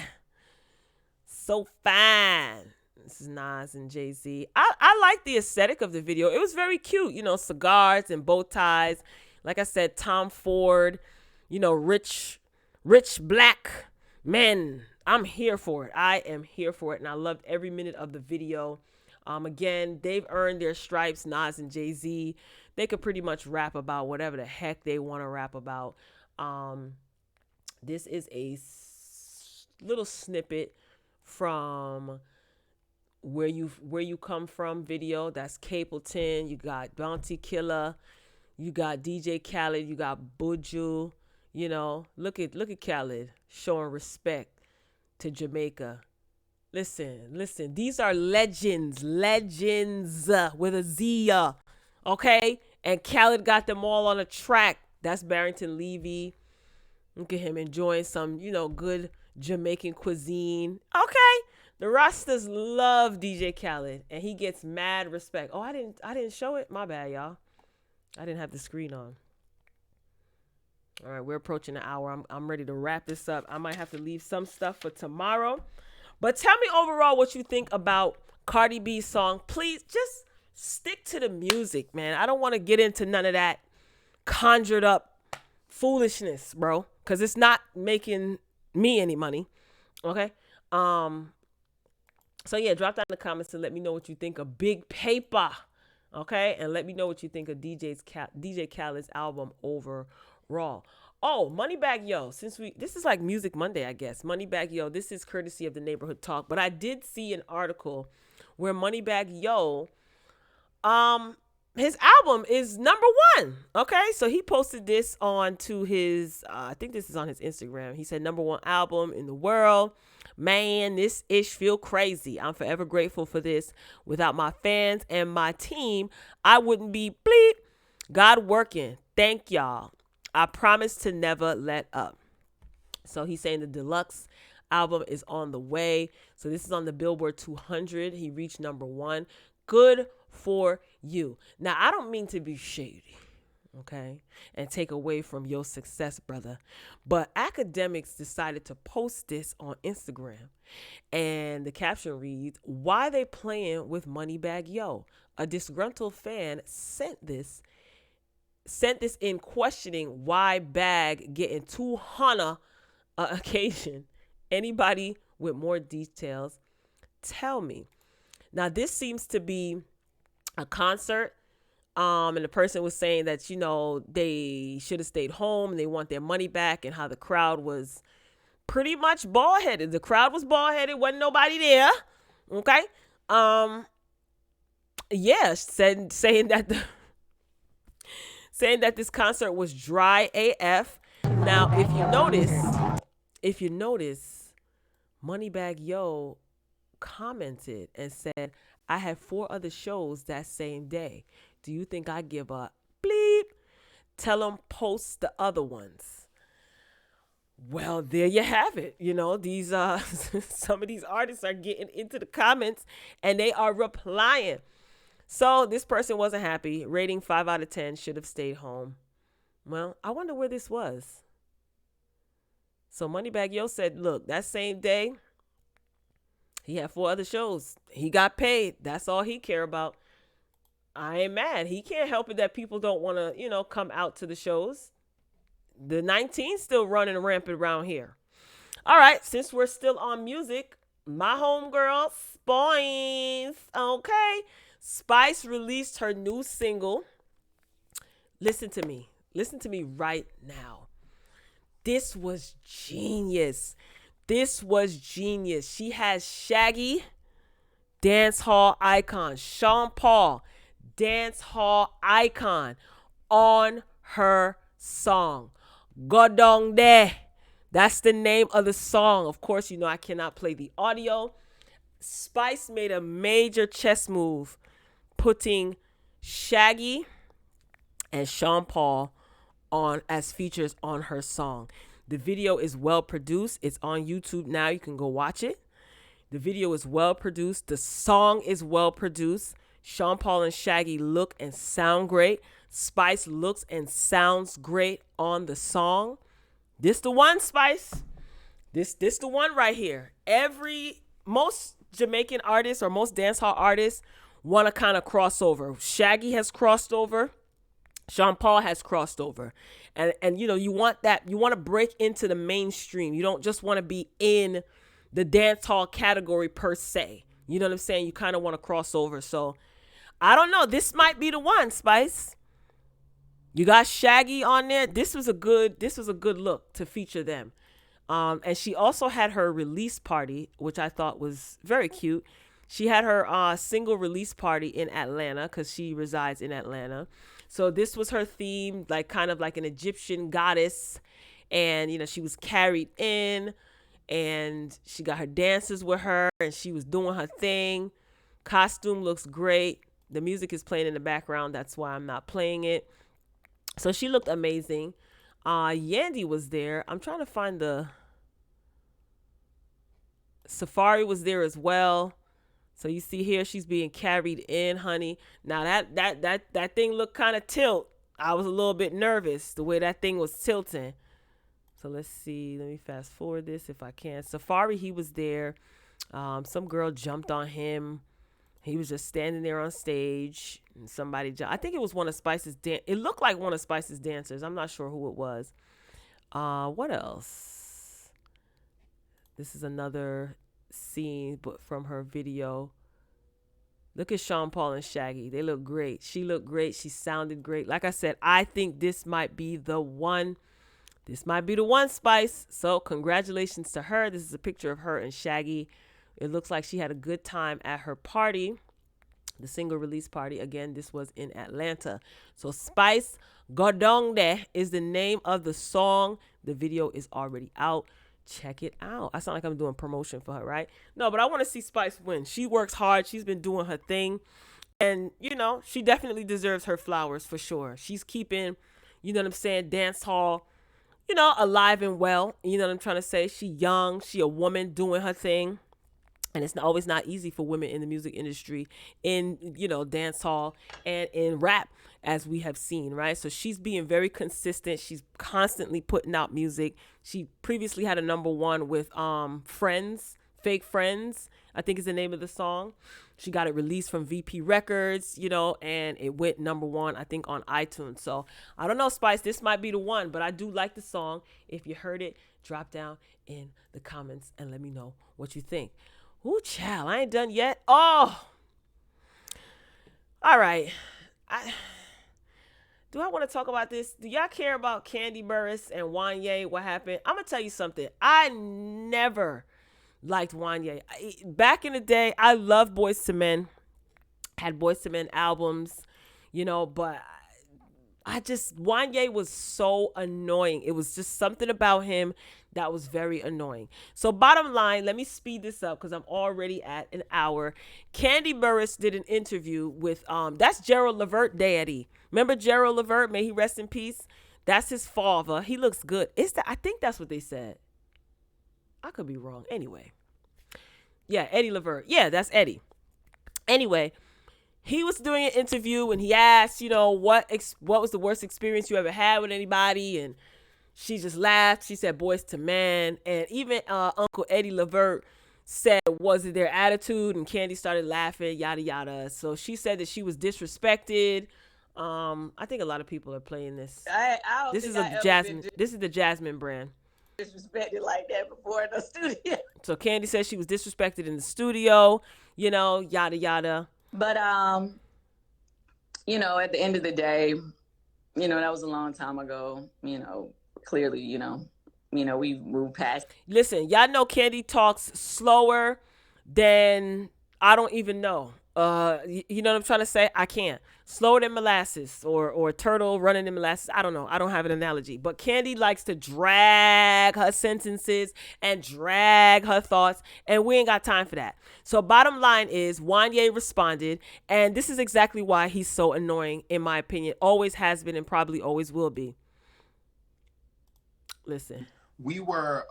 So fine. This is Nas and Jay-Z. I like the aesthetic of the video. It was very cute. You know, cigars and bow ties. Like I said, Tom Ford, you know, rich black men. I'm here for it. I am here for it. And I loved every minute of the video. Again, they've earned their stripes, Nas and Jay-Z. They could pretty much rap about whatever the heck they want to rap about. This is a little snippet from Where You Come From video. That's Capleton. You got Bounty Killer. You got DJ Khaled. You got Buju. You know, look at Khaled showing respect to Jamaica. Listen. These are legends with a Z, okay? And Khaled got them all on a track. That's Barrington Levy. Look at him enjoying some, you know, good Jamaican cuisine. Okay, the Rastas love DJ Khaled, and he gets mad respect. Oh, I didn't show it. My bad, y'all. I didn't have the screen on. All right, we're approaching the hour. I'm ready to wrap this up. I might have to leave some stuff for tomorrow. But tell me overall what you think about Cardi B's song. Please just stick to the music, man. I don't want to get into none of that conjured up foolishness, bro, because it's not making me any money. Okay? So yeah, drop down in the comments and let me know what you think of Big Paper. Okay? And let me know what you think of DJ Khaled's album overall. Oh, Moneybagg Yo, this is like Music Monday, I guess. Moneybagg Yo, this is courtesy of the Neighborhood Talk, but I did see an article where Moneybagg Yo, his album is #1. Okay, so he posted this on to his, I think this is on his Instagram. He said, #1 album in the world. Man, this ish feel crazy. I'm forever grateful for this. Without my fans and my team, I wouldn't be bleep. God working. Thank y'all. I promise to never let up. So he's saying the deluxe album is on the way. So this is on the Billboard 200. He reached #1. Good for you. Now, I don't mean to be shady, okay, and take away from your success, brother. But Academics decided to post this on Instagram. And the caption reads, "Why they playing with Moneybagg Yo?" A disgruntled fan sent this in questioning why Bag getting 200 occasion. Anybody with more details, tell me. Now, this seems to be a concert. And the person was saying that, you know, they should have stayed home and they want their money back, and how the crowd was pretty much bald-headed. The crowd was bald-headed. Wasn't nobody there. Okay. Yeah, saying that this concert was dry AF. Now, if you notice, Moneybagg Yo commented and said, "I had 4 other shows that same day. Do you think I give a bleep? Tell them post the other ones." Well, there you have it. You know, these some of these artists are getting into the comments and they are replying. So this person wasn't happy. Rating 5 out of 10, should have stayed home. Well, I wonder where this was. So Moneybagg Yo said, look, that same day, he had 4 other shows. He got paid. That's all he care about. I ain't mad. He can't help it that people don't want to, you know, come out to the shows. The 19's still running rampant around here. All right, since we're still on music, My homegirl, Spice. Okay. Spice released her new single. Listen to me. Listen to me right now. This was genius. This was genius. She has Shaggy, dance hall icon, Sean Paul, dance hall icon, on her song. Go down there. That's the name of the song. Of course, you know I cannot play the audio. Spice made a major chess move, putting Shaggy and Sean Paul on as features on her song. The video is well produced. It's on YouTube now. You can go watch it. The video is well produced. The song is well produced. Sean Paul and Shaggy look and sound great. Spice looks and sounds great on the song. This the one, Spice. This the one right here. Most Jamaican artists or most dancehall artists want to kind of cross over. Shaggy has crossed over. Sean Paul has crossed over. And you know, you want to break into the mainstream. You don't just want to be in the dancehall category per se. You know what I'm saying? You kind of want to cross over. So I don't know. This might be the one, Spice. You got Shaggy on there. This was a good look to feature them. And she also had her release party, which I thought was very cute. She had her single release party in Atlanta because she resides in Atlanta. So this was her theme, like kind of like an Egyptian goddess. And, you know, she was carried in and she got her dancers with her and she was doing her thing. Costume looks great. The music is playing in the background. That's why I'm not playing it. So she looked amazing. Yandy was there. I'm trying to find the Safari was there as well. So you see here, she's being carried in, honey. Now that thing looked kind of tilt. I was a little bit nervous the way that thing was tilting. So let's see. Let me fast forward this if I can. Safari, he was there. Some girl jumped on him. He was just standing there on stage. And somebody jumped. I think it was one of Spice's it looked like one of Spice's dancers. I'm not sure who it was. What else? This is another scene but from her video. Look at Sean Paul and Shaggy. They look great. She looked great. She sounded great. Like I said, I think this might be the one. This might be the one, Spice. So congratulations to her. This is a picture of her and Shaggy. It looks like she had a good time at her party, the single release party. Again, this was in Atlanta. So Spice, Go Down There is the name of the song. The video is already out. Check it out. I sound like I'm doing promotion for her, right? No, but I want to see Spice win. She works hard. She's been doing her thing. And, you know, she definitely deserves her flowers for sure. She's keeping, you know what I'm saying, dance hall, you know, alive and well. You know what I'm trying to say? She young. She a woman doing her thing. And it's always not easy for women in the music industry, in, you know, dance hall and in rap, as we have seen, right? So she's being very consistent. She's constantly putting out music. She previously had a #1 with Friends, Fake Friends, I think is the name of the song. She got it released from VP Records, you know, and it went #1, I think, on iTunes. So I don't know, Spice, this might be the one, but I do like the song. If you heard it, drop down in the comments and let me know what you think. Ooh, child, I ain't done yet. Oh, all right. Do I want to talk about this? Do y'all care about Candy Burris and Wanye? What happened? I'm going to tell you something. I never liked Wanye. Back in the day, I loved Boyz II Men. Had Boyz II Men albums, you know, but Wanye was so annoying. It was just something about him that was very annoying. So bottom line, let me speed this up because I'm already at an hour. Candy Burris did an interview with, that's Gerald Levert daddy. Remember Gerald Levert? May he rest in peace. That's his father. He looks good. I think that's what they said. I could be wrong. Anyway. Yeah, Eddie Levert. Yeah, that's Eddie. Anyway, he was doing an interview and he asked, you know, what was the worst experience you ever had with anybody? And she just laughed. She said Boyz II Men. And even Uncle Eddie Levert said, was it their attitude? And Candy started laughing, yada, yada. So she said that she was disrespected. I think a lot of people are playing this. This is the Jasmine brand. disrespected like that before in the studio. So Candy says she was disrespected in the studio, yada yada. But at the end of the day, that was a long time ago. Clearly, we moved past. Listen, y'all know Candy talks slower than I don't even know. You know what I'm trying to say? I can't. Slower than molasses or a turtle running in molasses. I don't know. I don't have an analogy. But Candy likes to drag her sentences and drag her thoughts, and we ain't got time for that. So bottom line is Wanye responded, and this is exactly why he's so annoying, in my opinion. Always has been and probably always will be. Listen. We were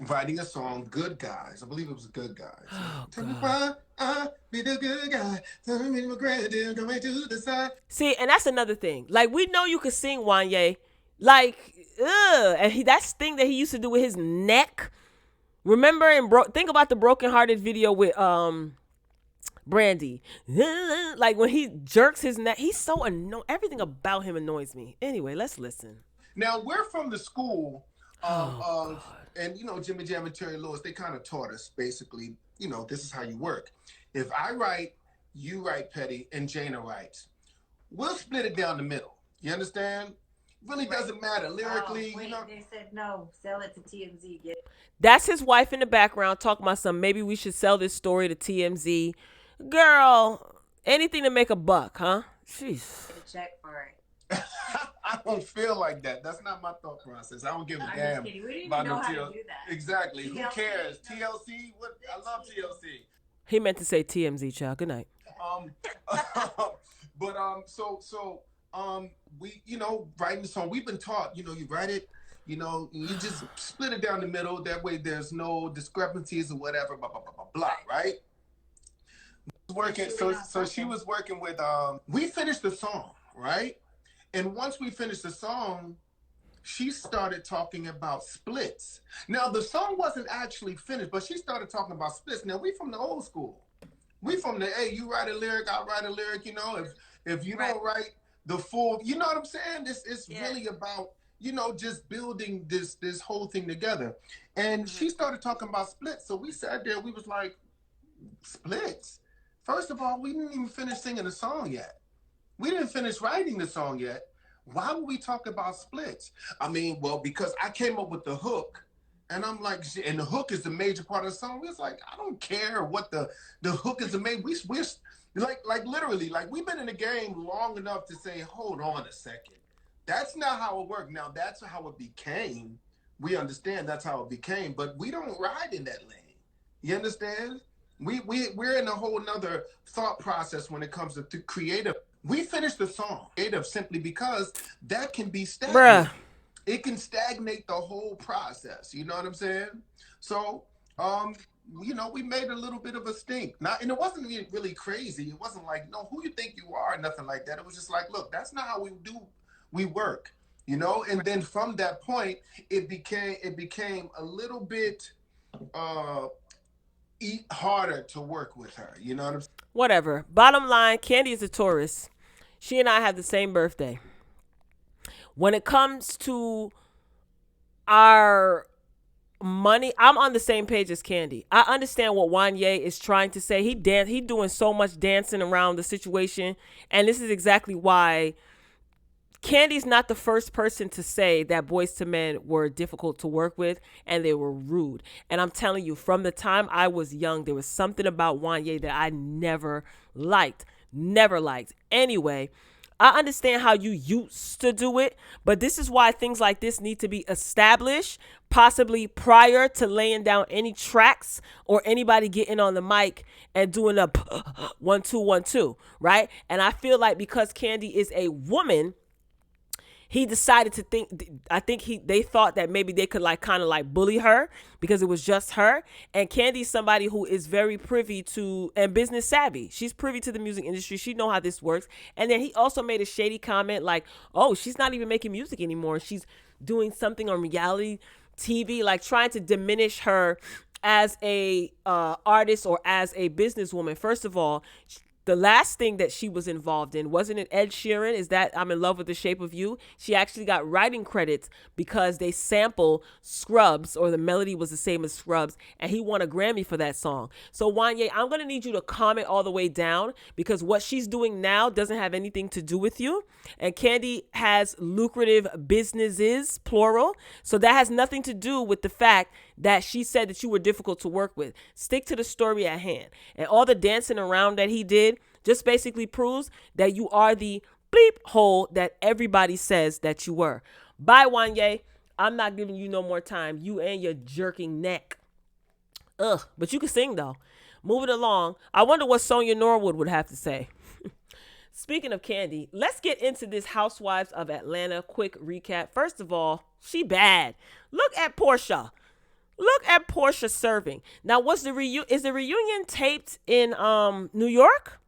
writing a song, Good Guys. I believe it was Good Guys. Oh, tell me why I be the good guy. Tell me my granddad, go right to the side. See, and that's another thing. Like, we know you can sing, Wanye. Like, and that's the thing that he used to do with his neck. Remember, think about the Broken Hearted video with Brandy. Like, when he jerks his neck, he's so annoying. Everything about him annoys me. Anyway, let's listen. Now, we're from the school and Jimmy Jam and Terry Lewis, they kind of taught us basically, this is how you work. If I write, you write, Petty, and Jana writes, we'll split it down the middle. You understand? Really doesn't matter lyrically. They said no, sell it to TMZ. That's his wife in the background talking about some. Maybe we should sell this story to TMZ. Girl, anything to make a buck, huh? Jeez. Get a check for it. I don't feel like that. That's not my thought process. I don't give a damn. We didn't about even know no how to do that. Exactly. TLC, who cares? TLC? What? I love TLC. He meant to say TMZ, child. Good night. But we writing the song. We've been taught. You write it. You just split it down the middle. That way, there's no discrepancies or whatever. Blah blah blah blah blah. Right. Working. So she was working with. We finished the song. Right. And once we finished the song, she started talking about splits. Now, the song wasn't actually finished, but she started talking about splits. Now, we from the old school. We from the, hey, you write a lyric, I write a lyric, if you don't write the full, you know what I'm saying? It's really about, just building this whole thing together. And she started talking about splits. So we sat there, we was like, splits? First of all, we didn't even finish singing the song yet. We didn't finish writing the song yet. Why would we talk about splits? I mean, well, because I came up with the hook, and I'm like, and the hook is the major part of the song. It's like, I don't care what the hook is. We're like literally, like we've been in the game long enough to say, hold on a second. That's not how it worked. Now that's how it became. We understand that's how it became, but we don't ride in that lane. You understand? We're in a whole nother thought process when it comes to creative. We finished the song, creative, simply because that can be stagnant. Bruh. It can stagnate the whole process. You know what I'm saying? So, we made a little bit of a stink. And it wasn't really crazy. It wasn't like, no, who you think you are, nothing like that. It was just like, look, that's not how we work, And then from that point, it became a little bit harder to work with her. You know what I'm saying? Whatever. Bottom line, Candy is a Taurus. She and I have the same birthday. When it comes to our money, I'm on the same page as Candy. I understand what Wanye is trying to say. He doing so much dancing around the situation, and this is exactly why Candy's not the first person to say that Boyz II Men were difficult to work with and they were rude. And I'm telling you, from the time I was young, there was something about Wanye that I never liked. Anyway, I understand how you used to do it, but this is why things like this need to be established, possibly prior to laying down any tracks or anybody getting on the mic and doing a 1 2 1 2, right? And I feel like because Candy is a woman, he decided to they thought that maybe they could kind of bully her because it was just her. And Candy's somebody who is very privy to and business savvy. She's privy to the music industry. She know how this works. And then he also made a shady comment like, oh, she's not even making music anymore. She's doing something on reality TV, trying to diminish her as a artist or as a businesswoman. First of all, The last thing that she was involved in, wasn't it Ed Sheeran? Is that I'm in Love with the Shape of You? She actually got writing credits because they sample Scrubs, or the melody was the same as Scrubs, and he won a Grammy for that song. So Wanye, I'm going to need you to comment all the way down, because what she's doing now doesn't have anything to do with you. And Kandi has lucrative businesses, plural. So that has nothing to do with the fact that she said that you were difficult to work with. Stick to the story at hand. And all the dancing around that he did just basically proves that you are the bleep hole that everybody says that you were. Bye, Wanye. I'm not giving you no more time. You and your jerking neck. Ugh. But you can sing, though. Moving along. I wonder what Sonia Norwood would have to say. Speaking of Kandi, let's get into this Housewives of Atlanta quick recap. First of all, she bad. Look at Portia. Look at Portia serving. Now, is the reunion taped in New York?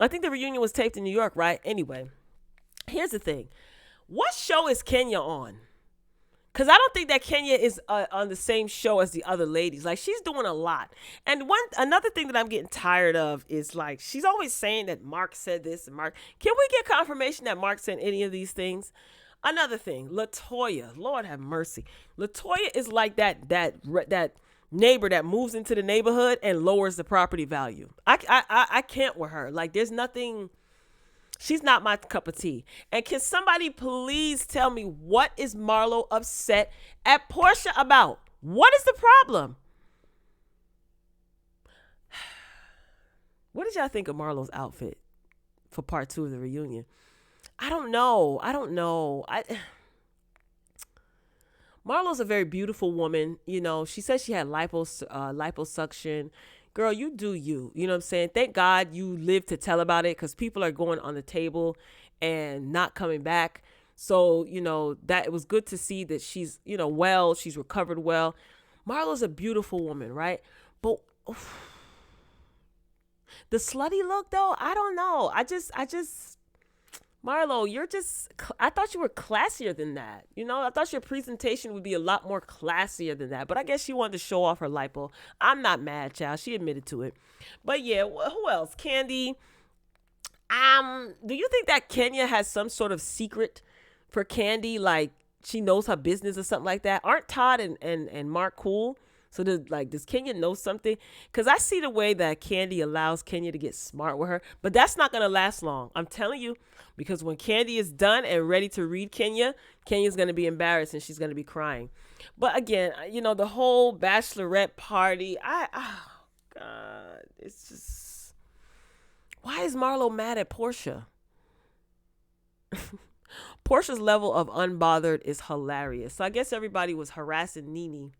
I think the reunion was taped in New York, right? Anyway, here's the thing. What show is Kenya on? Because I don't think that Kenya is on the same show as the other ladies. Like, she's doing a lot. And another thing that I'm getting tired of is, like, she's always saying that Mark said this and Mark. Can we get confirmation that Mark said any of these things? Another thing, LaToya, Lord have mercy. LaToya is like that neighbor that moves into the neighborhood and lowers the property value. I can't with her. Like, there's nothing. She's not my cup of tea. And can somebody please tell me, what is Marlo upset at Portia about? What is the problem? What did y'all think of Marlo's outfit for part 2 of the reunion? I don't know. Marlo's a very beautiful woman. You know, she says she had liposuction. Girl, you do you. You know what I'm saying? Thank God you lived to tell about it, because people are going on the table and not coming back. So, you know, that it was good to see that she's, you know, well, she's recovered well. Marlo's a beautiful woman, right? But the slutty look, though, I don't know. Marlo, I thought you were classier than that. You know, I thought your presentation would be a lot more classier than that. But I guess she wanted to show off her lipo. I'm not mad, child. She admitted to it. But yeah, who else? Kandi. Do you think that Kenya has some sort of secret for Kandi? Like, she knows her business or something like that? Aren't Todd and Mark cool? So does Kenya know something? Because I see the way that Kandi allows Kenya to get smart with her, but that's not going to last long. I'm telling you, because when Kandi is done and ready to read Kenya, Kenya's going to be embarrassed and she's going to be crying. But again, you know, the whole bachelorette party, oh God, it's just, why is Marlo mad at Portia? Portia's level of unbothered is hilarious. So I guess everybody was harassing Nene.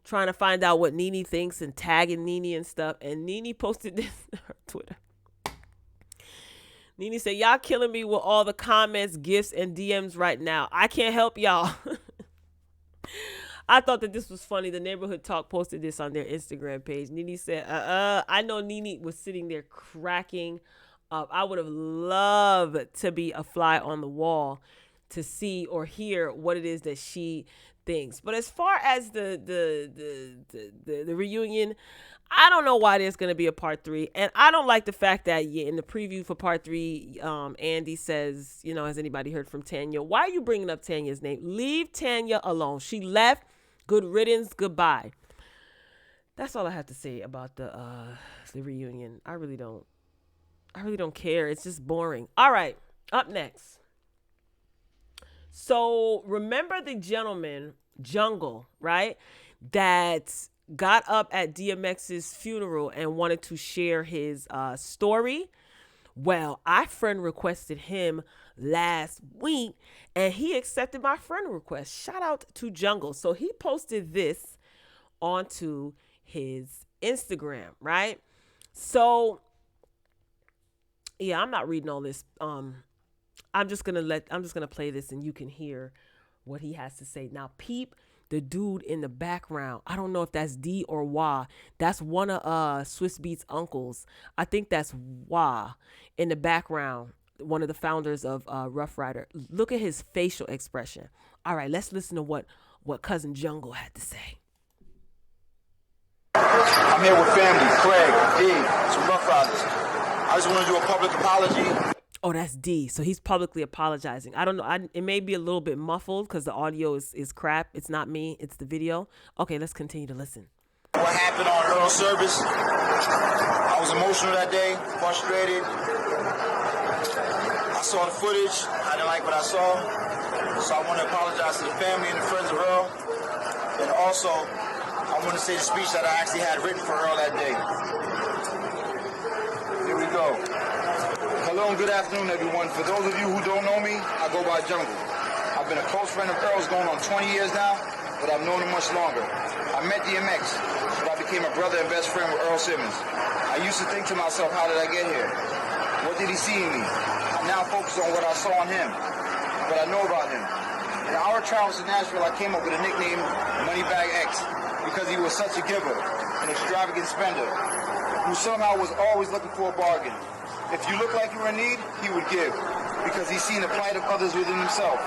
Trying to find out what Nene thinks and tagging Nene and stuff. And Nene posted this on her Twitter. Nene said, y'all killing me with all the comments, gifts, and DMs right now. I can't help y'all. I thought that this was funny. The Neighborhood Talk posted this on their Instagram page. Nene said, I know Nene was sitting there cracking up. I would have loved to be a fly on the wall to see or hear what it is that she things. But as far as the reunion, I don't know why there's going to be a part 3. And I don't like the fact that in the preview for part 3, Andy says, you know, has anybody heard from Tanya? Why are you bringing up Tanya's name? Leave Tanya alone. She left. Good riddance. Goodbye. That's all I have to say about the reunion. I really don't care. It's just boring. All right. Up next. So remember the gentleman, Jungle, right, that got up at DMX's funeral and wanted to share his story? Well, I friend requested him last week and he accepted my friend request. Shout out to Jungle. So he posted this onto his Instagram, right? So yeah, I'm not reading all this. I'm just gonna play this and you can hear what he has to say. Now, peep the dude in the background. I don't know if that's D or Wah. That's one of Swiss Beats' uncles. I think that's Wah in the background, one of the founders of Rough Rider. Look at his facial expression. All right, let's listen to what Cousin Jungle had to say. I'm here with family, Craig, D, fathers. I just want to do a public apology. Oh, that's D. So he's publicly apologizing. I don't know. It may be a little bit muffled because the audio is crap. It's not me. It's the video. Okay, let's continue to listen. What happened on Earl service? I was emotional that day, frustrated. I saw the footage. I didn't like what I saw. So I want to apologize to the family and the friends of Earl. And also, I want to say the speech that I actually had written for Earl that day. Here we go. Hello and good afternoon, everyone. For those of you who don't know me, I go by Jungle. I've been a close friend of Earl's going on 20 years now, but I've known him much longer. I met DMX, but I became a brother and best friend with Earl Simmons. I used to think to myself, how did I get here? What did he see in me? I'm now focused on what I saw in him, what I know about him. In our travels to Nashville, I came up with a nickname, Moneybag X, because he was such a giver, an extravagant spender, who somehow was always looking for a bargain. If you look like you were in need, he would give, because he's seen the plight of others within himself.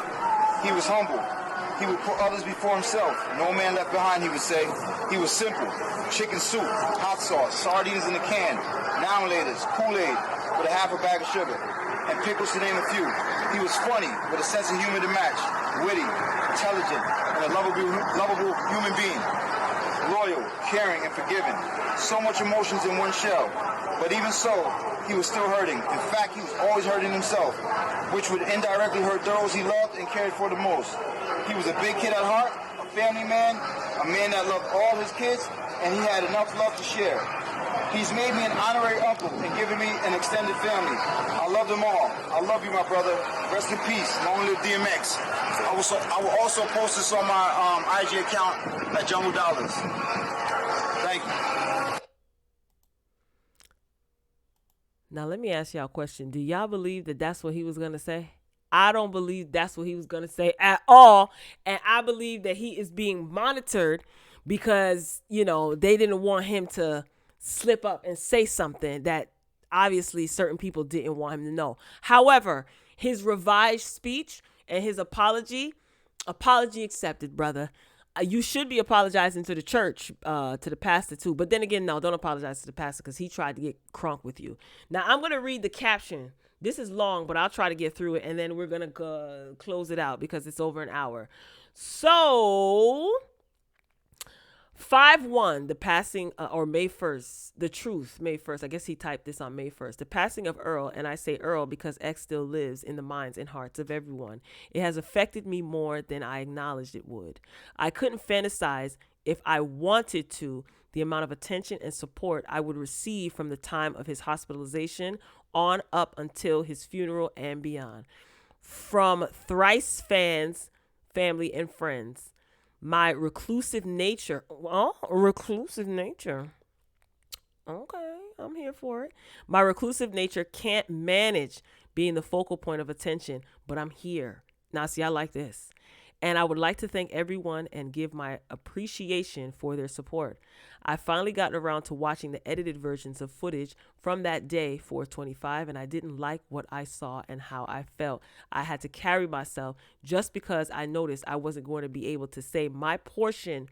He was humble. He would put others before himself. No man left behind, he would say. He was simple. Chicken soup, hot sauce, sardines in a can, now laters, Kool-Aid with a half a bag of sugar, and pickles to name a few. He was funny, with a sense of humor to match, witty, intelligent, and a lovable human being. Loyal, caring, and forgiving. So much emotions in one shell. But even so, he was still hurting. In fact, he was always hurting himself, which would indirectly hurt those he loved and cared for the most. He was a big kid at heart, a family man, a man that loved all his kids, and he had enough love to share. He's made me an honorary uncle and given me an extended family. I love them all. I love you, my brother. Rest in peace. Long live DMX. I will also post this on my IG account at Jungle Dollars. Thank you. Now, let me ask y'all a question. Do y'all believe that that's what he was going to say? I don't believe that's what he was going to say at all. And I believe that he is being monitored because, you know, they didn't want him to slip up and say something that obviously certain people didn't want him to know. However, his revised speech and his apology accepted, brother. You should be apologizing to the church, to the pastor too. But then again, no, don't apologize to the pastor because he tried to get crunk with you. Now, I'm going to read the caption. This is long, but I'll try to get through it. And then we're going to close it out because it's over an hour. So, 5/1, the passing, or May 1st, the truth, May 1st. I guess he typed this on May 1st. The passing of Earl, and I say Earl because X still lives in the minds and hearts of everyone. It has affected me more than I acknowledged it would. I couldn't fantasize, if I wanted to, the amount of attention and support I would receive from the time of his hospitalization on up until his funeral and beyond. From thrice fans, family, and friends. My reclusive nature. Oh, reclusive nature. Okay, I'm here for it. My reclusive nature can't manage being the focal point of attention, but I'm here. Now, see, I like this. And I would like to thank everyone and give my appreciation for their support. I finally gotten around to watching the edited versions of footage from that day, 4/25, and I didn't like what I saw and how I felt. I had to carry myself just because I noticed I wasn't going to be able to say my portion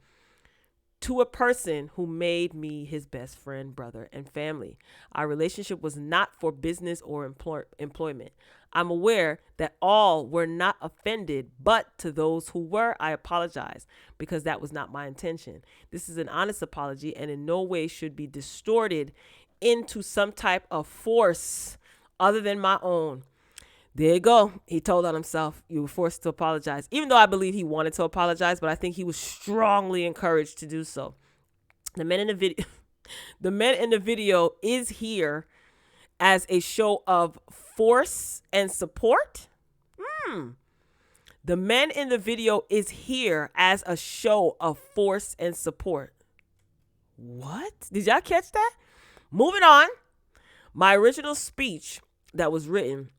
to a person who made me his best friend, brother, and family. Our relationship was not for business or employment. I'm aware that all were not offended, but to those who were, I apologize because that was not my intention. This is an honest apology and in no way should be distorted into some type of force other than my own. There you go. He told on himself. You were forced to apologize, even though I believe he wanted to apologize, but I think he was strongly encouraged to do so. The men in the video is here as a show of force and support. The men in the video is here as a show of force and support. What? Did y'all catch that? Moving on. My original speech that was written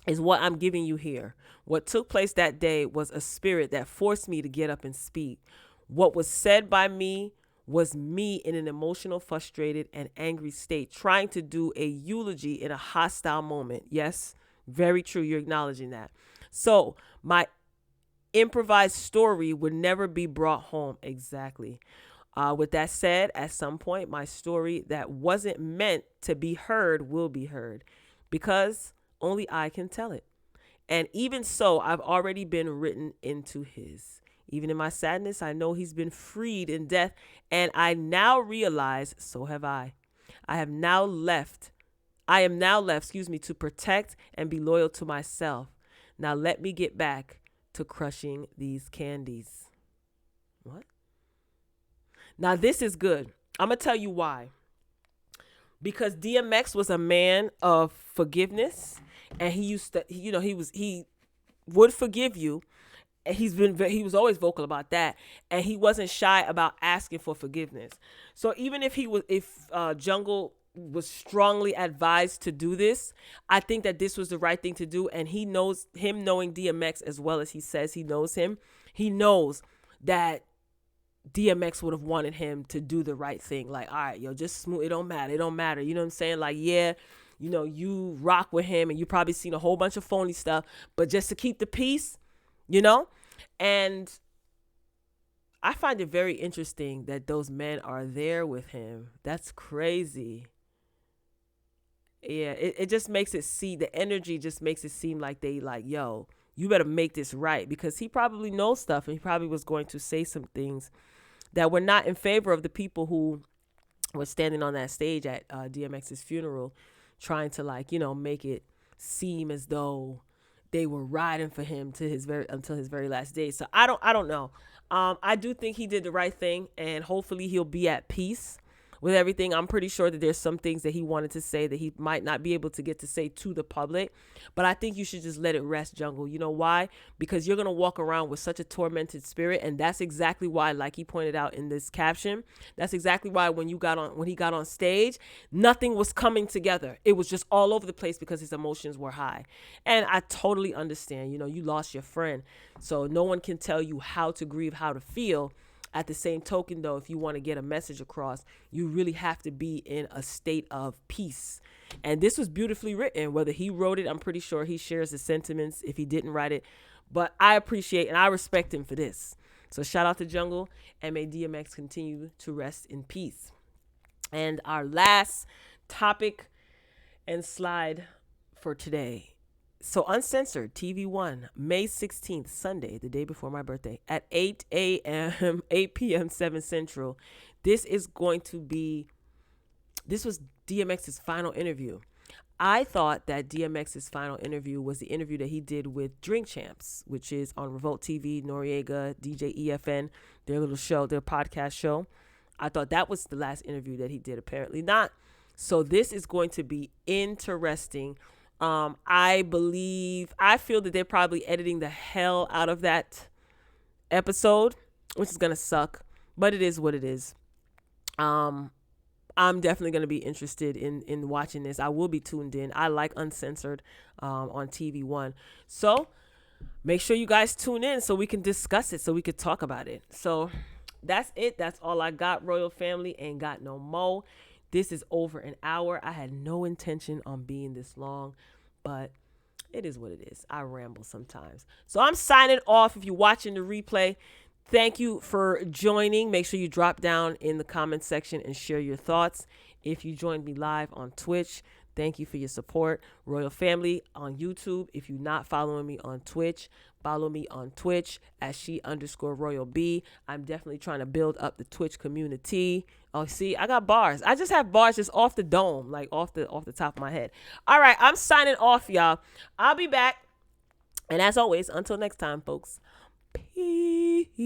is what I'm giving you here. What took place that day was a spirit that forced me to get up and speak. What was said by me was me in an emotional, frustrated, and angry state, trying to do a eulogy in a hostile moment. Yes, very true. You're acknowledging that. So my improvised story would never be brought home. Exactly. With that said, at some point, my story that wasn't meant to be heard will be heard because only I can tell it. And even so, I've already been written into his. Even in my sadness, I know he's been freed in death, and I now realize, so have I. I am now left, to protect and be loyal to myself. Now let me get back to crushing these candies. What? Now this is good. I'm going to tell you why. Because DMX was a man of forgiveness, and he would forgive you. And he was always vocal about that, and he wasn't shy about asking for forgiveness. So even if Jungle was strongly advised to do this, I think that this was the right thing to do. And him knowing DMX as well as he says he knows him, he knows that DMX would have wanted him to do the right thing. Like, all right, yo, just smooth. It don't matter. You know what I'm saying? Like, yeah, you rock with him and you probably seen a whole bunch of phony stuff, but just to keep the peace, and I find it very interesting that those men are there with him. That's crazy. Yeah, it just makes it the energy just makes it seem like they like, yo, you better make this right, because he probably knows stuff, and he probably was going to say some things that were not in favor of the people who were standing on that stage at DMX's funeral, trying to make it seem as though they were riding for him until his very last day. So I don't know. I do think he did the right thing, and hopefully he'll be at peace with everything. I'm pretty sure that there's some things that he wanted to say that he might not be able to get to say to the public, but I think you should just let it rest, Jungle. You know why? Because you're going to walk around with such a tormented spirit, and that's exactly why, like he pointed out in this caption, that's exactly why when he got on stage, nothing was coming together. It was just all over the place because his emotions were high. And I totally understand, you lost your friend, so no one can tell you how to grieve, how to feel. At the same token, though, if you want to get a message across, you really have to be in a state of peace. And this was beautifully written. Whether he wrote it, I'm pretty sure he shares the sentiments if he didn't write it. But I appreciate and I respect him for this. So shout out to Jungle, and may DMX continue to rest in peace. And our last topic and slide for today. So Uncensored, TV One, May 16th, Sunday, the day before my birthday, at 8 p.m., 7 Central. This was DMX's final interview. I thought that DMX's final interview was the interview that he did with Drink Champs, which is on Revolt TV, Noriega, DJ EFN, their little show, their podcast show. I thought that was the last interview that he did. Apparently not. So this is going to be interesting. I feel that they're probably editing the hell out of that episode, which is going to suck, but it is what it is. I'm definitely going to be interested in watching this. I will be tuned in. I like Uncensored on TV One. So make sure you guys tune in so we can discuss it, so we could talk about it. So that's it. That's all I got, Royal Family. Ain't got no more. This is over an hour. I had no intention on being this long, but it is what it is. I ramble sometimes. So I'm signing off. If you're watching the replay, thank you for joining. Make sure you drop down in the comment section and share your thoughts. If you joined me live on Twitch, thank you for your support. Royal Family on YouTube. If you're not following me on Twitch, follow me on Twitch at @she_RoyalB. I'm definitely trying to build up the Twitch community. Oh, see, I got bars. I just have bars just off the dome, like off the top of my head. All right, I'm signing off, y'all. I'll be back. And as always, until next time, folks, peace.